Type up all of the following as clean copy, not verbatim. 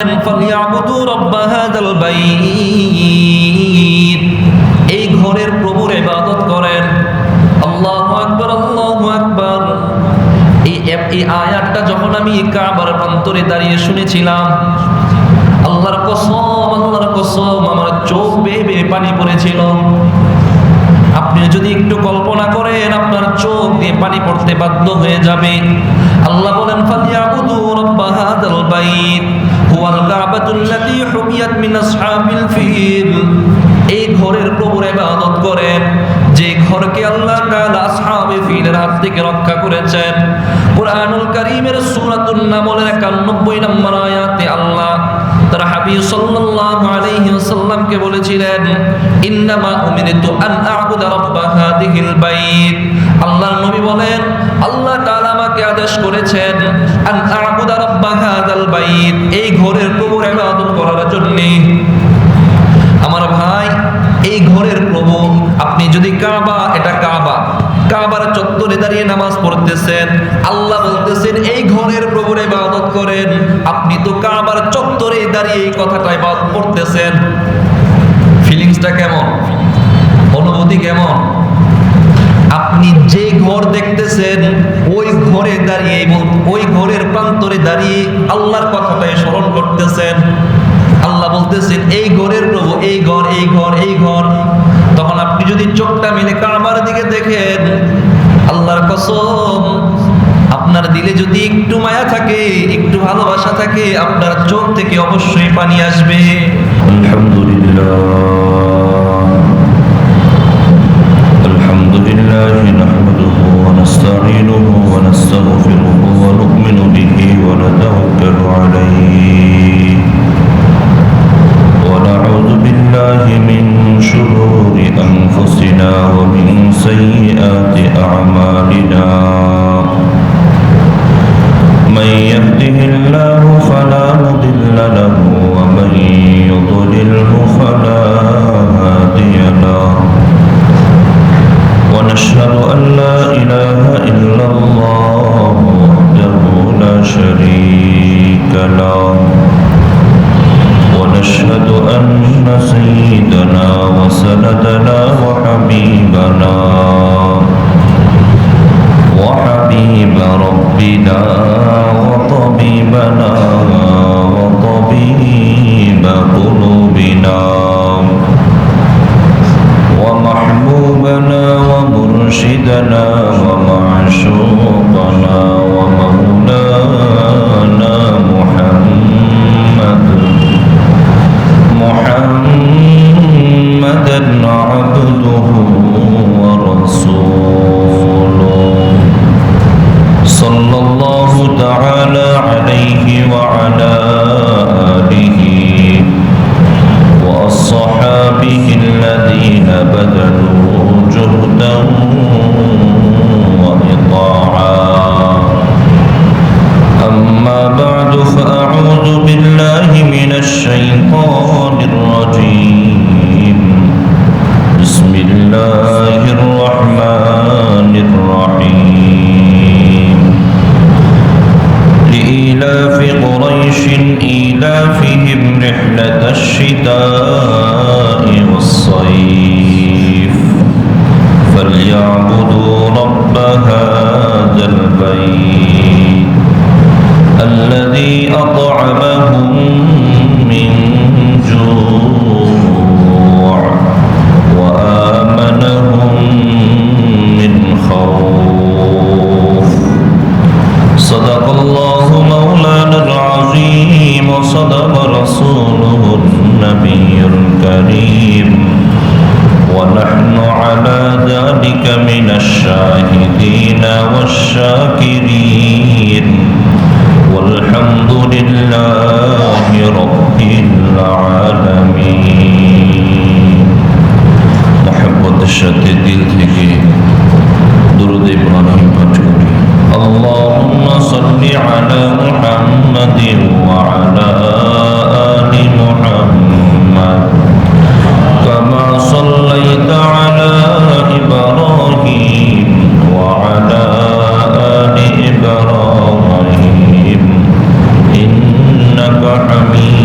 فليعبدوا رب هذا البيت এই ঘরের প্রভুর ইবাদত করেন। আল্লাহু আকবার, আল্লাহু আকবার। এই আয়াতটা যখন আমি কাবার প্রান্তরে দাঁড়িয়ে শুনেছিলাম, আল্লাহর কসম আমার চোখ বেয়ে বেয়ে পানি পড়েছিল। আপনি যদি একটু কল্পনা করেন, আপনার চোখ দিয়ে পানি পড়তে বাধ্য হয়ে যাবে। আল্লাহ বলেন ফালিয়াবুদু রাব্ব হাযাল বাইত হুয়াল কাবাতুল্লাতী হুমিয়াত মিন আসহাবিল ফিল। এই ঘরের প্রভুর ইবাদত করেন, যে ঘরকে আল্লাহ তাআলা আসহাবে ফিলের হাত থেকে রক্ষা করেছেন। কুরআনুল কারীমের সূরাতুন নামলের 91 নম্বর আয়াতে আল্লাহ তার হাবিব সাল্লাল্লাহু আলাইহি ওয়াসাল্লামকে বলেছিলেন, ইন্নামা উমিরতু আন আ'বুদা রাব্ব হাযিহিল বাইত। আল্লাহর নবী বলেন, আল্লাহ তাআলা আমাকে আদেশ করেছেন আন আ'বুদা রাব্ব হাযাল বাইত, এই ঘরের প্রভুর ইবাদত করার জন্য। আমার ভাই, এই ঘরের প্রভু, আপনি যদি কাবা, এটা কাবার চত্বরে দাঁড়িয়ে নামাজ পড়তেছেন, আল্লাহ বলতেছেন এই ঘরের প্রভুর ইবাদত করেন। আপনি তো কাবার চত্বরে দাঁড়িয়ে এই কথাটা ইবাদত করতেছেন। ফিলিংসটা কেমন? অনুভূতি কেমন? আপনি যে ঘর দেখতেছেন ওই ঘরে দাঁড়িয়ে এবং ওই ঘরের প্রান্তরে দাঁড়িয়ে আল্লাহর কথাটাই স্মরণ করতেছেন। আল্লাহ বলতেছেন এই ঘরের প্রভু, এই ঘর, এই ঘর, এই ঘর। তখন আপনি যদি চোখটা মেলে কাবার দিকে দেখেন, আল্লাহর কসম, আপনার দিলে যদি একটু মায়া থাকে, একটু ভালোবাসা থাকে, আপনার চোখ থেকে অবশ্যই পানি আসবে। আলহামদুলিল্লাহ নাহমাদুহু ওয়া নাস্তাঈনুহু ওয়া নাস্তাগফিরুহু ওয়া নু'মিনু বিহি ওয়া নাতাওয়াক্কালু আলাইহি ওয়া নাউযু বিল্লাহি মিন শুরুরি আনফুসিনা ওয়া মিন সাইয়্যাতি আ'মালিনা। মান ইয়াহদিহিল্লাহু ফালা মুদিল্লা লাহু ওয়া মান ইউদ্লিলহু ফালা হাদিয়া লাহু। ونشهد أن لا إله إلا الله وحده لا شريك له ونشهد أن سيدنا وسندنا وحبيب ربنا وطبيبنا وطبيب قلوبنا ومحبوبنا ومرشدنا ومعشوقنا ومولانا محمدا عبده ورسوله صلى الله تعالى عليه وعلى آله وأصحابه الذين بذلوا جهدا وإطاعة. أما بعد فأعوذ بالله من الشيطان الرجيم. بسم الله الرحمن الرحيم. لإيلاف قريش إيلافهم رحلة الشتاء والصيف فليعبدوا رب هذا البيت الذي أطعمهم من جوع وآمنهم من خوف. صدق الله مولانا العظيم وصدق رسوله النبي الكريم ونحن على ذلك من الشاهدين والشاكرين والحمد لله رب العالمين. محبت الشتى দিল থেকে দুরূদ ইব্রাহিম পাঠ করি। اللهم صل على محمد وعلى آل محمد كما صليت على إبراهيم وعلى آل إبراهيم إنك حميد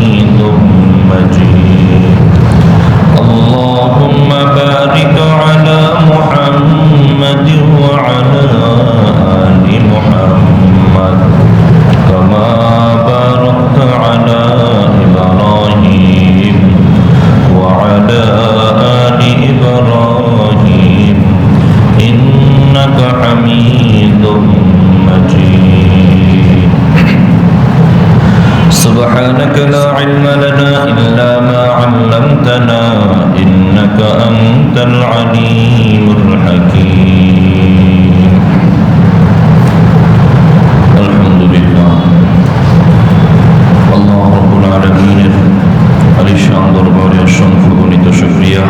سبحانك لا علم لنا إلا ما علمتنا إنك أنت العليم الحكيم الحمد لله الله رب العالمين আলিশান দরবারে অসংখ্য গণিত শুকরিয়া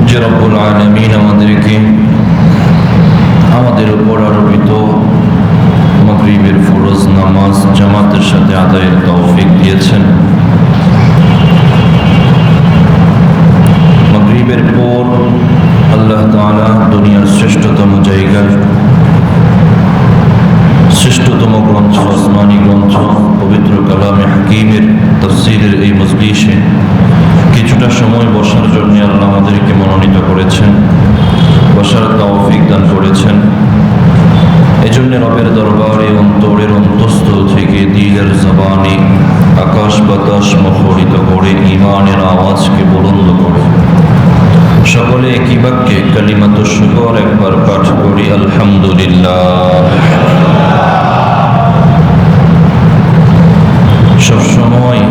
যে রব্বুল আলামিন আমাদের উপর আরোপিত মাগরিবের ফরজ নামাজ জামাতের সাথে আদায়ের তৌফিক দিয়েছেন। মাগরিবের পর আল্লাহ তাআলা দুনিয়ার শ্রেষ্ঠতম জায়গায় শ্রেষ্ঠতম গ্রন্থ আসমানি গ্রন্থ পবিত্র কালামে হাকিমের তাফসীরের এই মজলিসে কিছুটা সময় বসার জন্য আল্লাহ আমাদেরকে মনোনীত করেছেন, বসার তৌফিক দান করেছেন। এজন্য রবের দরবারে অন্তরের অন্তঃস্থল থেকে দিলের জবানে আকাশ বাতাস মুখরিত করে ঈমানের আওয়াজকে বুলন্দ করে সকলে একই বাক্যে কালিমাতুশ শুকর একবার পাঠ করি আলহামদুলিল্লাহ। সবসময়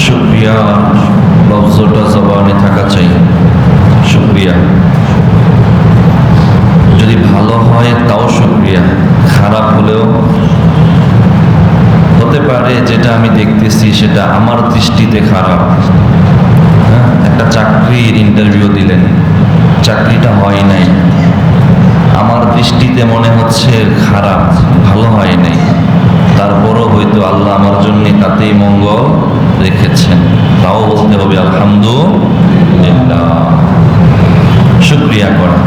শুকরিয়া লফজটা জবানে থাকা চাই। শুকরিয়া যদি ভালো হয় তাও শুকরিয়া, খারাপ হলেও হতে পারে যেটা আমি দেখতেছি সেটা আমার দৃষ্টিতে খারাপ। একটা চাকরির ইন্টারভিউ দিলেন, চাকরিটা হয় নাই, আমার দৃষ্টিতে মনে হচ্ছে খারাপ, ভালো হয় নাই, তারপরও হয়তো আল্লাহ আমার জন্য তাতেই মঙ্গল রেখেছেন, তাও বলতে হবে আলহামদুলিল্লাহ। শুকরিয়া করা,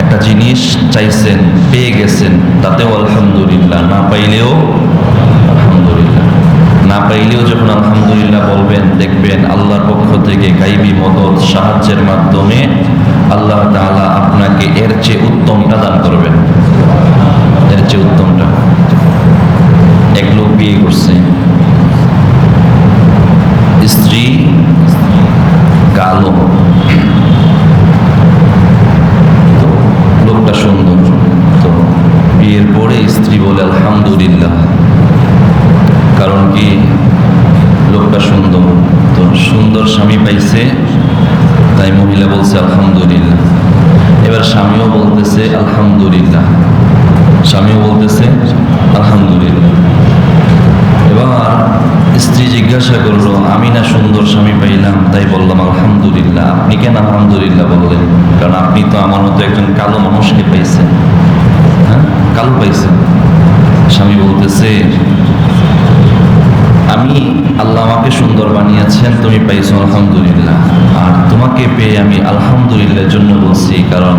একটা জিনিস চাইছেন পেয়ে গেছেন তাতেও আলহামদুলিল্লাহ, না পাইলেও আলহামদুলিল্লাহ। না পাইলেও যখন আলহামদুলিল্লাহ বলবেন দেখবেন আল্লাহর পক্ষ থেকে গাইবী মদদ সাহায্যের মাধ্যমে আল্লাহ তাআলা আপনাকে এর চেয়ে উত্তমটা দান করবেন, এর চেয়ে উত্তমটা। এক লোক বিয়ে করছে, স্ত্রী কালো, লোকটা সুন্দর, তো বিয়ের পরে স্ত্রী বলে আলহামদুলিল্লাহ, কারণ কি লোকটা সুন্দর, তো সুন্দর স্বামী পাইছে তাই মহিলা বলছে আলহামদুলিল্লাহ। এবার স্বামীও বলতেছে আলহামদুলিল্লাহ, স্বামীও বলতেছে আলহামদুলিল্লাহ। এবার স্ত্রী জিজ্ঞাসা করলো আমি না সুন্দর স্বামী পাইলাম তাই বললাম আলহামদুলিল্লাহ, আপনি কেন আলহামদুলিল্লাহ বললেন? কারণ আপনি তো আমার মতো একজন কালো মানুষকে পাইছেন। হ্যাঁ, কালো পাইছেন। স্বামী বলতেছে আমি আল্লাহ আমাকে সুন্দর বানিয়েছেন, তুমি পাইছো আলহামদুলিল্লাহ, আর তোমাকে পেয়ে আমি আলহামদুলিল্লাহর জন্য বলছি, কারণ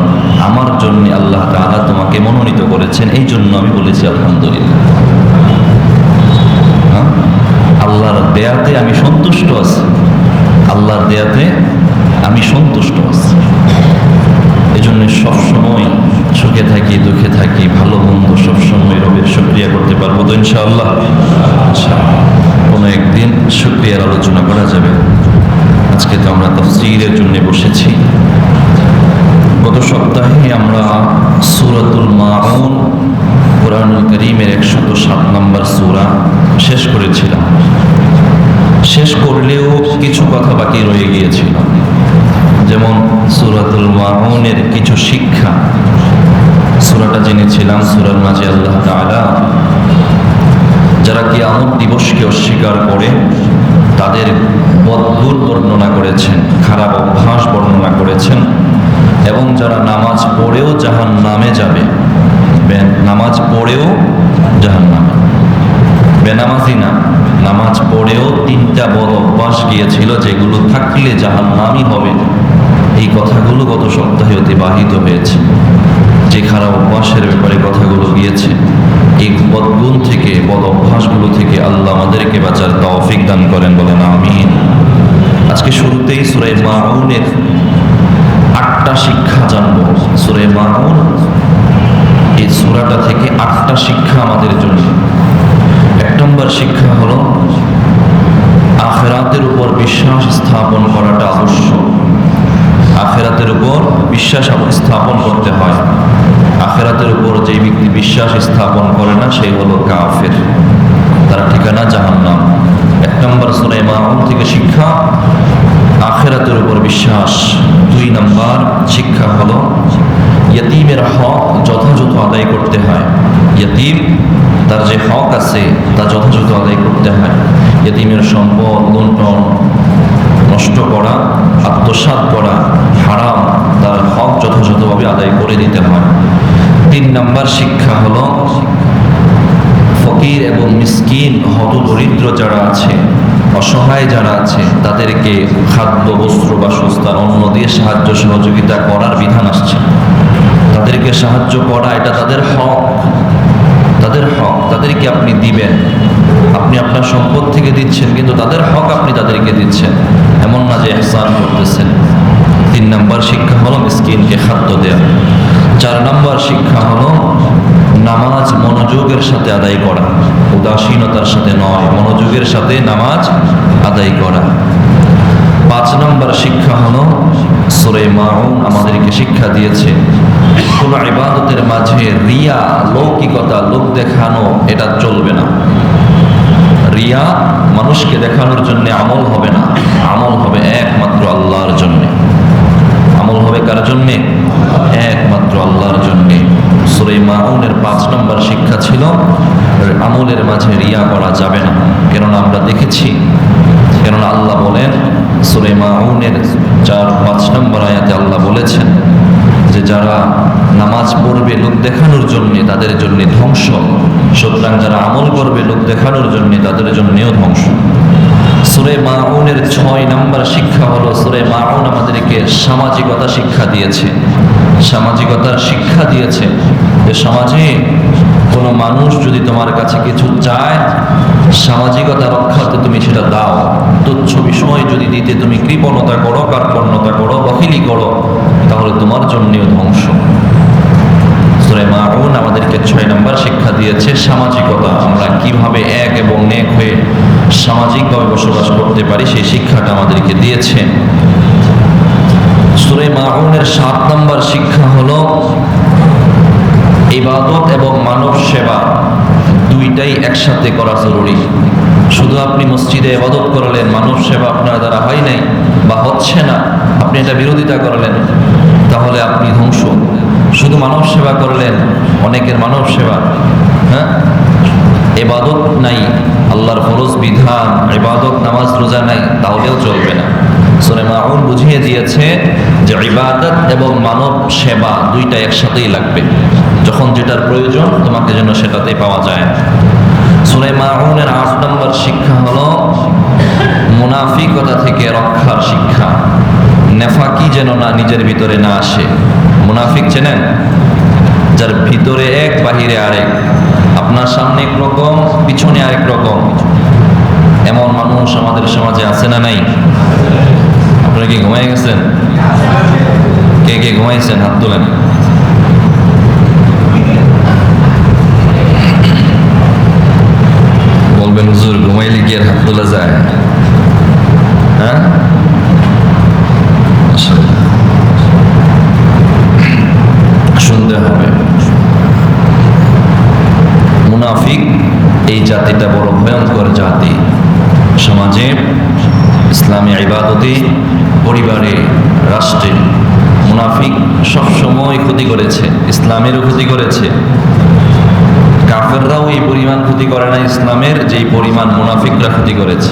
আমার জন্য আল্লাহ তাআলা তোমাকে মনোনীত করেছেন, এই জন্য আমি বলেছি আলহামদুলিল্লাহ। আল্লাহর দেয়াতে আমি সন্তুষ্ট আছি, আল্লাহর দেয়াতে আমি সন্তুষ্ট আছি। এই জন্য সবসময় সুখে থাকি দুঃখে থাকি ভালো মন্দ সবসময় রবের শুকরিয়া করতে পারবো তো ইনশাআল্লাহ। কোনো একদিন শুকরিয়ার আলোচনা করা যাবে। আজকে তো আমরা তাফসীরের জন্য বসেছি। গত সপ্তাহে আমরা সূরাতুল মাউন কুরআনুল কারীমের 107 নম্বর সূরা শেষ করেছিলাম। শেষ করলেও কিছু কথা বাকি রয়ে গিয়েছিল, যেমন সূরাতুল মাউনের কিছু শিক্ষা। সূরাটা জেনেছিলাম, সূরার মাঝে আল্লাহ তাআলা যারা কিয়ামত দিবসকে অস্বীকার করে তাদের বদগুণ বর্ণনা করেছেন, খারাপ অভ্যাস বর্ণনা করেছেন, এবং যারা নামাজ পড়েও জাহান্নামে যাবে, নামাজ পড়েও জাহান্নামে, বেনামাজি না, নামাজ পড়েও 3টা বদ অভ্যাস গিয়েছিল যেগুলো থাকলে জাহান্নামই হবে। এই কথাগুলো গত সপ্তাহে অতিবাহিত হয়েছে। যে খারাপ অভ্যাসের ব্যাপারে কথাগুলো গিয়েছে, এই বদগুণ থেকে বদ অভ্যাসগুলো থেকে আল্লাহ আমাদেরকে বাঁচার তৌফিক দান করেন, বলেন আমিন। আজকে শুরুতেই সূরা মাউনের 8টা শিক্ষা জানব। সূরা মাউন এই সূরাটা থেকে 8টা শিক্ষা আমাদের জন্য। 1 নম্বর শিক্ষা হলো আখিরাতের উপর বিশ্বাস স্থাপন করাটা আবশ্যক। আখিরাতের উপর বিশ্বাস স্থাপন করতে হয়। আখিরাতের উপর যে ব্যক্তি বিশ্বাস স্থাপন করে না সেই হলো কাফের। তার ঠিকানা জাহান্নাম। 1 নম্বর সূরা মাউন থেকে শিক্ষা, আখিরাতের উপর বিশ্বাস। 2 নম্বর শিক্ষা হলো ইয়তীমের হক যথাযথ আদায় করতে হয়। ইয়তীম তার যে হক আছে তা যথাযথ আদায় করতে হয়। ইয়তীমের সম্পদ লুণ্ঠন, নষ্ট করা, আত্মসাৎ করা হারাম, তার হক যথাযথভাবে আদায় করে দিতে হয়। 3 নম্বর শিক্ষা হলো ফকির এবং মিসকিন, হতদরিদ্র যারা আছে, অসহায় যারা আছে, তাদেরকে খাদ্য, বস্ত্র, বাসস্থান, অন্ন দিয়ে সাহায্য সহযোগিতা করার বিধান আসছে। তাদেরকে সাহায্য করা এটা তাদের হক, তাদের হক, তাদেরকে আপনি দিবেন। আপনি আপনার সম্পদ থেকে দিচ্ছেন, কিন্তু তাদের হক আপনি তাদেরকে দিচ্ছেন, এমন না যে ইহসান করতেছেন। 3 নম্বর শিক্ষা হলো মিসকিনকে খাদ্য দেওয়া। 4 নম্বর শিক্ষা হলো নামাজ মনোযোগের সাথে আদায় করা, উদাসীনতার সাথে নয়, মনোযোগের সাথে নামাজ আদায় করা। 5 নম্বর শিক্ষা হলো সূরা মাউন আমাদেরকে শিক্ষা দিয়েছে কোনো ইবাদতের মাঝে রিয়া, লৌকিকতা, লোক দেখানো এটা চলবে না। রিয়া মানুষকে দেখানোর জন্য আমল হবে না, আমল হবে একমাত্র আল্লাহর জন্যে। আমল হবে কার জন্যে? একমাত্র আল্লাহর জন্যে। সূরা মাউনের 5 নম্বর শিক্ষা ছিল আমলের মাঝে রিয়া করা যাবে না। কেননা আমরা দেখেছি, কেননা আল্লাহ বলেন সূরা মাউনের 4-5 নম্বর আয়াতে আল্লাহ বলেছেন যে যারা নামাজ পড়বে লোক দেখানোর জন্য তাদের জন্য ধ্বংস, সুতরাং যারা আমল করবে লোক দেখানোর জন্য তাদের জন্যও ধ্বংস। সূরা মাউনের 6 নম্বর শিক্ষা হলো সূরা মাউন আমাদেরকে সামাজিকতা শিক্ষা দিয়েছে। সামাজিকতার শিক্ষা দিয়েছে যে সমাজে কোনো মানুষ যদি তোমার কাছে কিছু চায়, সামাজিকতা রক্ষার্থে তুমি সেটা দাও। তুচ্ছ বিষয় যদি দিতে তুমি কৃপণতা করো, কার্পণ্যতা করো, বখিলি করো, তাহলে তোমার জন্যও ধ্বংস। সূরা মাউন আমাদেরকে 6 নম্বর শিক্ষা দিয়েছে সামাজিকতা, আমরা কিভাবে এক এবং নেক হয়ে সামাজিকভাবে বসবাস করতে পারি সেই শিক্ষাটা আমাদেরকে দিয়েছে। সূরা মাউনের 7 নম্বর শিক্ষা হলো ইবাদত এবং মানব সেবা দুইটাই একসাথে করা জরুরি। শুধু আপনি মসজিদে ইবাদত করলেন, মানব সেবা আপনার দ্বারা হয় নাই বা হচ্ছে না, আপনি এটা বিরোধিতা করলেন, তাহলে আপনি ধ্বংস। শুধু মানব সেবা করলেন, অনেকের মানব সেবা, হ্যাঁ, ইবাদত নাই, আল্লাহর ফরজ বিধান, ইবাদত নামাজ রোজা নাই, তাহলেও চলবে না। সূরা মাউন বুঝিয়ে দিয়েছে যে ইবাদত এবং মানব সেবা দুইটা একসাথেই লাগবে। যখন যেটার প্রয়োজন তোমাকে যেন সেটাতেই পাওয়া যায়। সূরা মাউনের 8 নম্বর শিক্ষা হলো মুনাফিকতা থেকে রক্ষার শিক্ষা। নেফাকি যেন না নিজের ভিতরে না আসে। মুনাফিক চেনেন? যার ভিতরে এক বাহিরে আরেক, আপনার সামনে একরকম পিছনে আরেক রকম, এমন মানুষ আমাদের সমাজে আছে না নাই? আপনারা কি ঘুমাই গেছেন? কে কে ঘুমাইছেন হাত তোলেন। বলবেন হুজুর ঘুমাইলে কি আর হাত তোলা যায়? হ্যাঁ, শুনতে হবে। মুনাফিক এই জাতিটা বড় ভয়ঙ্কর জাতি। সমাজে, ইসলামী ইবাদতে, পরিবারে, রাষ্ট্রে মুনাফিক সবসময় ক্ষতি করেছে, ইসলামেরও ক্ষতি করেছে। কাফেররাও এই পরিমাণ ক্ষতি করে না ইসলামের যেই পরিমাণ মুনাফিকরা ক্ষতি করেছে।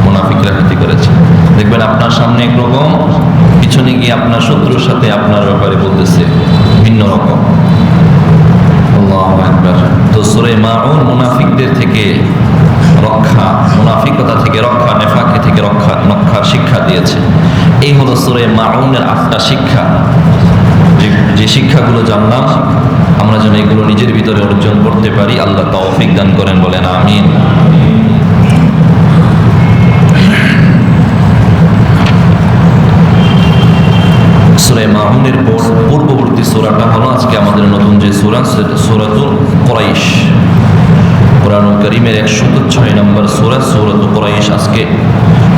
মুনাফিকরা ক্ষতি করেছে। দেখবেন আপনার সামনে একরকম, পিছনে গিয়ে আপনার শত্রুর সাথে আপনার ব্যাপারে বলতেছে ভিন্ন রকম। আল্লাহু আকবার। তো সূরা মাউন মুনাফিকদের থেকে রক্ষা, মুনাফিকতা থেকে রক্ষা, নেফাকি থেকে রক্ষার শিক্ষা দিয়েছে। এই হলো সূরা মাউনের 8টা শিক্ষা। যে শিক্ষাগুলো জানলাম আমরা যেন এগুলো নিজের ভিতরে অর্জন করতে পারি, আল্লাহ তৌফিক দান করেন, বলেন আমিন। সূরা মাউনের পূর্ববর্তী সূরাটা হলো আজকে আমাদের নতুন যে সূরা, সূরাতুল কুরাইশ। কোরআনুল কারীমের 106 নম্বর সূরা, সূরাতুল কুরাইশ। আজকে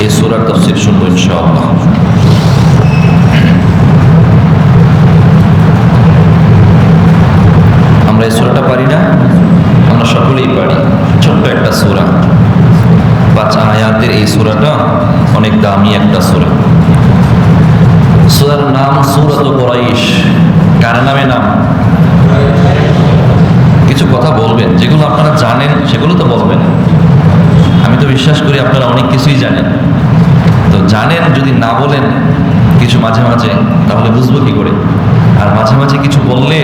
এই সূরার তাফসীর শুনবো ইনশাআল্লাহ। আমরা এই সূরাটা পারি না? আমরা সকলেই পারি। ছোট্ট একটা সূরা, আজকের এই সূরাটা অনেক দামি একটা সূরা। সূরার নাম সূরাতুল কুরাইশ। কার নামে নাম? কিছু কথা বলবেন, যেগুলো আপনারা জানেন সেগুলো তো বলবেন। আমি তো বিশ্বাস করি আপনারা অনেক কিছুই জানেন, তো জানেন যদি না বলেন কিছু মাঝে মাঝে, তাহলে বুঝবো কি করে? আর মাঝে মাঝে কিছু বললে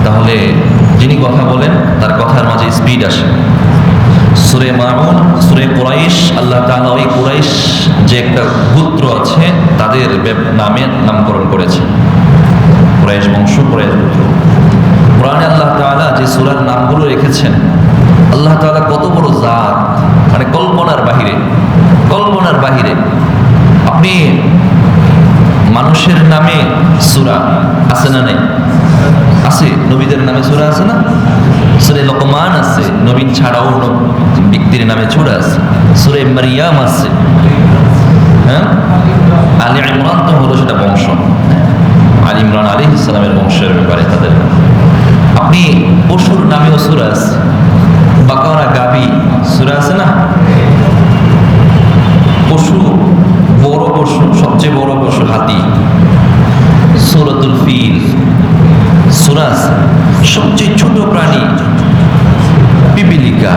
তাহলে যিনি কথা বলেন তার কথার মাঝে স্পিড আসে। সূরা মাউন, সূরা কুরাইশ, আল্লাহ তাআলা ওই কুরাইশ যে একটা গোত্র আছে তাদের নামে নামকরণ করেছে। কুরাইশ বংশ, কুরাইশ গোত্র। কোরআনে আল্লাহ তাআলা যে সূরার নামগুলো রেখেছেন, আল্লাহ তাআলা কত বড় জাত, মানে কল্পনার বাহিরে, কল্পনার বাহিরে। আপনি মানুষের নামে সূরা আছে না নাই? আছে। নবীদের নামে সূরা আছে না? সূরা লোকমান আছে, নবী ছাড়াও ব্যক্তির নামে সূরা আছে। সূরা মারিয়াম আছে, হ্যাঁ। আলী ইমরান তো হলো সেটা বংশ, আলী ইমরান আলাইহিস সালামের বংশের ব্যাপারে তাদের। আপনি পশুর নামেও সূরা আছে, বাকারা, গাভী সূরা আছে না? পশু, বড় পশু, সবচেয়ে বড় পশু হাতি, সূরাতুল ফিল সূরা আছে। সবচেয়ে ছোট প্রাণী পিপিলিকা,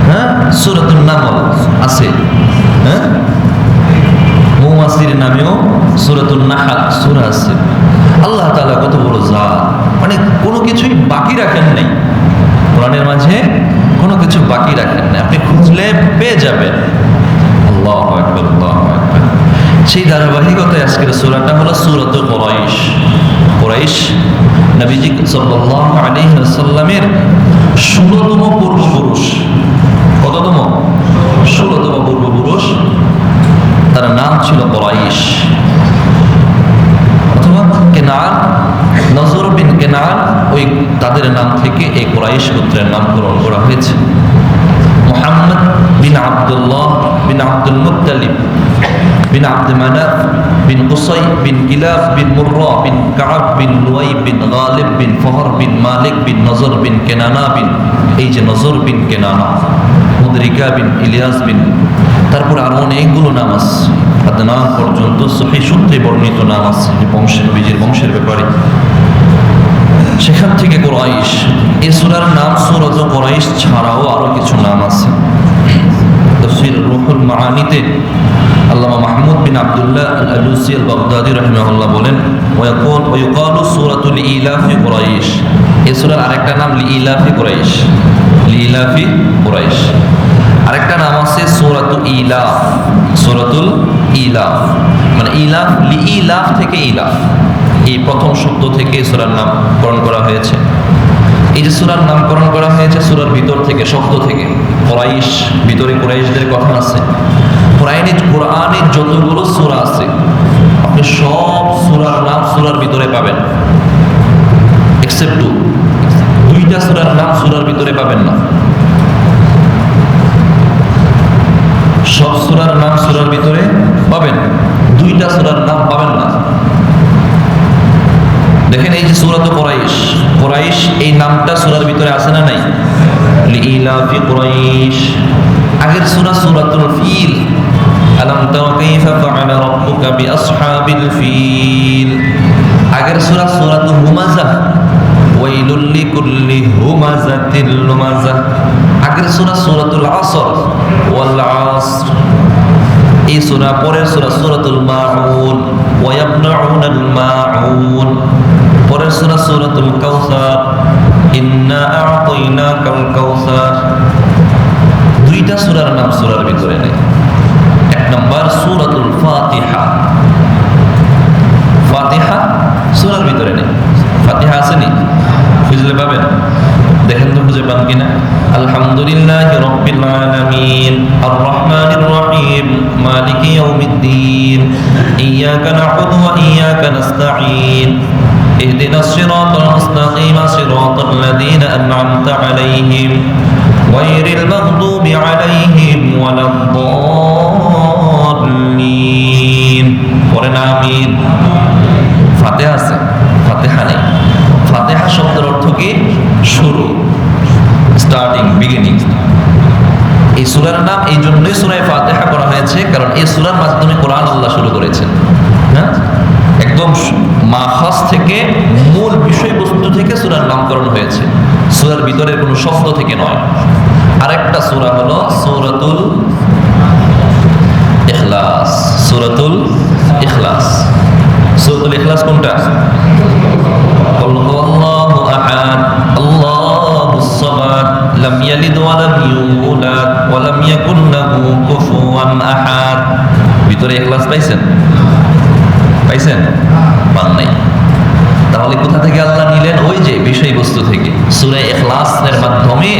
হ্যাঁ, সূরাতুন নামল আছে, হ্যাঁ। মৌমাছির নামেও সূরাতুন নাহল সূরা আছে। আল্লাহ তাআলা কত বড় জাত, মানে কোনো কিছুই বাকি রাখেন নাই কোরআনের মাঝে, কোনো কিছু বাকি রাখেন নাই। আপনি খুঁজলে পেয়ে যাবেন। আল্লাহু আকবার, আল্লাহু আকবার। সেই ধারাবাহিকতায় আজকের সূরাটা হলো সূরাতুল কুরাইশ। কুরাইশ নবীজি সাল্লাল্লাহু আলাইহি ওয়াসাল্লামের 16তম পূর্বপুরুষ। কততম? 16তম পূর্বপুরুষ। তার নাম ছিল কুরাইশ অথবা কেনান, নজর বিন কেনান, ওই তাদের নাম থেকে এই কুরাইশ গোত্রের নামকরণ করা হয়েছে। মুহাম্মদ বিন আব্দুল্লাহ বিন আব্দুল মুত্তালিব বিন আব্দ মানাফ বিন কুসাই বিন কিলাব বিন মুররা বিন কাব বিন লুয়াই বিন গালিব বিন ফহর বিন মালিক বিন নজর বিন কেনানা বিন, এই যে নজর বিন কেনানা, মুদরিকা বিন ইলিয়াস বিন, তারপর আরো অনেকগুলো নাম আছে, আদনান পর্যন্ত সহিহ সূত্রে বর্ণিত নাম আছে বংশের, নবীজির বংশের ব্যাপারে। সেখান থেকে কুরাইশ। এই সূরার নাম সূরাতুল কুরাইশ ছাড়াও আরো কিছু নাম আছে। তাফসীর রুহুল মাআনিতে আল্লামা মাহমুদ বিন আব্দুল্লাহ আল আলুসি আল বাগদাদি রাহিমাহুল্লাহ বলেন, ওয়ায়ুকালু সূরাতুল ইলাফি কুরাইশ। এই সূরার আরেকটা নাম লিইলাফি কুরাইশ, লিইলাফি কুরাইশ। আরেকটা নাম আছে সূরাতুল ইলাফ, সূরাতুল ইলাফ, মানে ইলাফ, লিইলাফ থেকে ইলাফ, এই প্রথম শব্দ থেকে সূরার নামকরণ করা হয়েছে। এই যে সূরার নামকরণ করা হয়েছে সূরার ভিতর থেকে, শব্দ থেকে। কুরাইশ, ভিতরে কুরাইশদের কথা আছে। কোরআনে যতগুলো সূরা আছে আপনি সব সূরার নাম সূরার ভিতরে পাবেন, এক্সেপ্ট দুইটা সূরার নাম সূরার ভিতরে পাবেন না। সব সূরার নাম সূরার ভিতরে পাবেন, দুইটা সূরার নাম পাবেন না। দেখেন এই যে সূরাতুল কুরাইশ, কুরাইশ এই নামটা সূরার ভিতরে আছে না নাই? লিইলাফি কুরাইশ। আগের সূরা সূরাতুল ফিল, আলাম তারা কাইফা ফাআলা রাব্বুকা বিআসহাবিল ফিল। আগের সূরা সূরাতুল হুমাযাহ, ওয়াইলুল লিকুল্লি হুমাযাতিল লুমাযাহ। আগের সূরা সূরাতুল আসর, ওয়াল আসর। এই সূরা পরের সূরা সূরাতুল মাউন, ওয়া ইয়াবনাউনাল মাউন। পরের সূরা সূরাতুল কাউসার, ইন্না আ'তাইনাকাল কাউসার। দুইটা সূরার নাম সূরার ভিতরে নেই। এক নম্বর সূরাতুল ফাতিহা, ফাতিহা সূরার ভিতরে নেই। ফাতিহা আসেনি, খুঁজলে পাবেন, দেখেন তো খুঁজে পান কিনা। আলহামদুলিল্লাহি রাব্বিল আলামিন, আর রহমানির রহিম, মালিকি ইয়াউমিদ্দিন, ইয়্যাকা না'বুদু ওয়া ইয়্যাকা নাস্তাঈন, ইহদিনাস সিরাতাল মুস্তাকিম, সিরাতাল লাযীনা আন'আমতা আলাইহিম, গায়রিল মাগদুবি আলাইহিম ওয়ালাদ-দাল্লিন। পড়েন আমিন। ফাতিহা আছে, ফাতিহা নেই। ফাতিহা শব্দের অর্থ কি? শুরু, স্টার্টিং, বিগিনিং। এই সূরার নাম এই জন্যই সূরা ফাতিহা করা হয়েছে, কারণ এই সূরার মাধ্যমে কোরআন আল্লাহ শুরু করেছেন। হ্যাঁ, একদম মাখাস থেকে মূল বিষয়বস্তু থেকে সূরার নামকরণ হয়েছে, সূরার ভিতরের কোনো শব্দ থেকে নয়। আরেকটা সূরা হলো সূরাতুল ইখলাস। সূরাতুল ইখলাস, সূরাতুল ইখলাস কোনটা? কুল হুয়াল্লাহু আহাদ আল্লাহুস সামাদ লাম ইয়ালিদ ওয়া লাম ইউলাদ ওয়া লাম ইয়াকুল লাহু কুফুয়ান আহাদ। ভিতরে ইখলাস পাইছেন? পাইছেন? পান নাই। তাহলে কোথা থেকে আল্লাহ নিলেন? ওই যে বিষয়বস্তু থেকে। সূরা ইখলাসের মাধ্যমে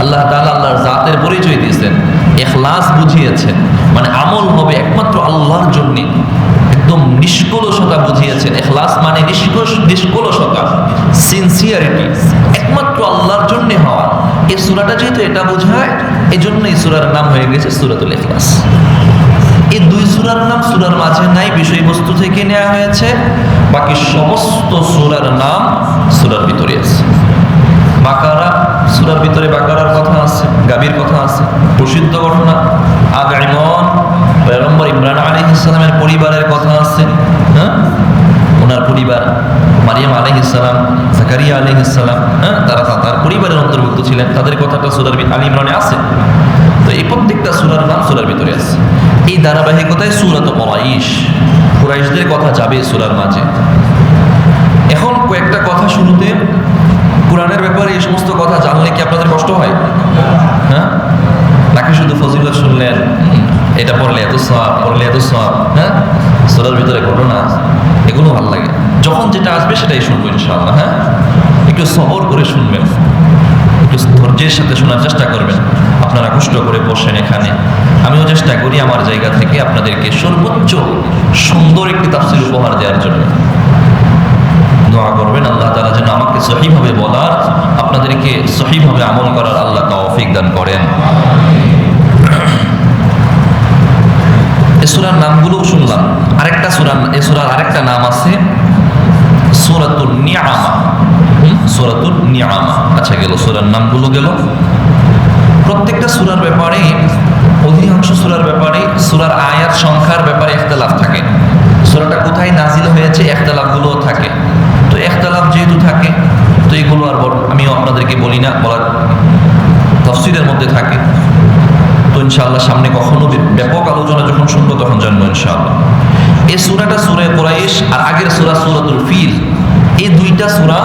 আল্লাহ তাআলা আল্লাহর জাতের পরিচয় দিয়েছেন, ইখলাস বুঝিয়েছেন, মানে আমল হবে একমাত্র আল্লাহর জন্য, একদম নিষ্কলুষতা বুঝিয়েছেন। ইখলাস মানে নিষ্কলুষতা, সিনসিয়ারিটি, একমাত্র আল্লাহর জন্য হওয়া। এই সূরাটা যেহেতু এটা বোঝায়, এজন্য এই সূরার নাম হয়ে গেছে সূরাতুল ইখলাস। এই দুই সূরার নাম সূরার মাঝে নাই, বিষয়বস্তু থেকে নেওয়া হয়েছে। বাকি সমস্ত সূরার নাম সূরার ভিতরে আছে। বাকারা, সূরার ভিতরে বাকারার কথা আছে, গাভীর কথা আছে, প্রসিদ্ধ ঘটনা। আগে ইমরান, পয়গম্বর ইমরান আলাইহিস সালামের পরিবারের কথা আছে। হ্যাঁ, ওনার পরিবার, মারিয়াম আলাইহিস সালাম, জাকারিয়া আলাইহিস সালাম, হ্যাঁ, তারা তার পরিবারের অন্তর্ভুক্ত ছিলেন, তাদের কথাটা সূরার আলে ইমরানে আছে। তো এই প্রত্যেকটা সূরার নাম সূরার ভিতরে আছে। এই ধারাবাহিকতায় সূরাত কুরাইশ, কুরাইশদের কথা যাবে সূরার মাঝে। এখন কয়েকটা কথা শুরুতে, কোরআনের ব্যাপারে এই সমস্ত কথা জানলে কি আপনাদের কষ্ট হয়? হ্যাঁ, নাকি শুধু ফজিলত শুনলেন, এটা পড়লে এত সওয়াব, পড়লে এত সওয়াব? হ্যাঁ, সূরার ভিতরে ঘটনা, এগুলো ভালো লাগে। যখন যেটা আসবে সেটাই শুনবো ইনশাআল্লাহ। হ্যাঁ, একটু সবর করে শুনবেন, একটু ধৈর্যের সাথে শোনার চেষ্টা করবেন। আপনারা কষ্ট করে বসেন এখানে, আমিও চেষ্টা করি আমার জায়গা থেকে আপনাদেরকে সর্বোচ্চ সুন্দর একটি তাফসীর উপহার দেওয়ার জন্য। দোয়া করবেন আল্লাহ তাআলা যেন আমাকে সহিভাবে বলার, আপনাদেরকে সহিভাবে আমল করার আল্লাহ তৌফিক দান করেন। এই সূরার নামগুলো শুনলাম। আরেকটা সূরা, এই সূরার আরেকটা নাম আছে সূরাতুন নিআমা। সূরাতুন নিআমা। আচ্ছা, গেল সূরার নামগুলো গেল। প্রত্যেকটা সূরার ব্যাপারে, অধিকাংশ সূরার ব্যাপারে, সূরার আয়াত সংখ্যার ব্যাপারে ইখতিলাফ থাকে। সূরাটা কোথায় নাজিল হয়েছে ইখতিলাফগুলোও থাকে। তো ইখতিলাফ যেহেতু থাকে, তো এগুলো আর আমিও আপনাদেরকে বলি না, বলার তাফসীরের মধ্যে থাকে। তো ইনশাআল্লাহ সামনে কখনো ব্যাপক আলোচনা যখন শুনবো তখন জানবো ইনশাআল্লাহ। এই সূরাটা সূরা কুরাইশ, আর আগের সূরা সূরাতুল ফিল। এই দুইটা সূরা,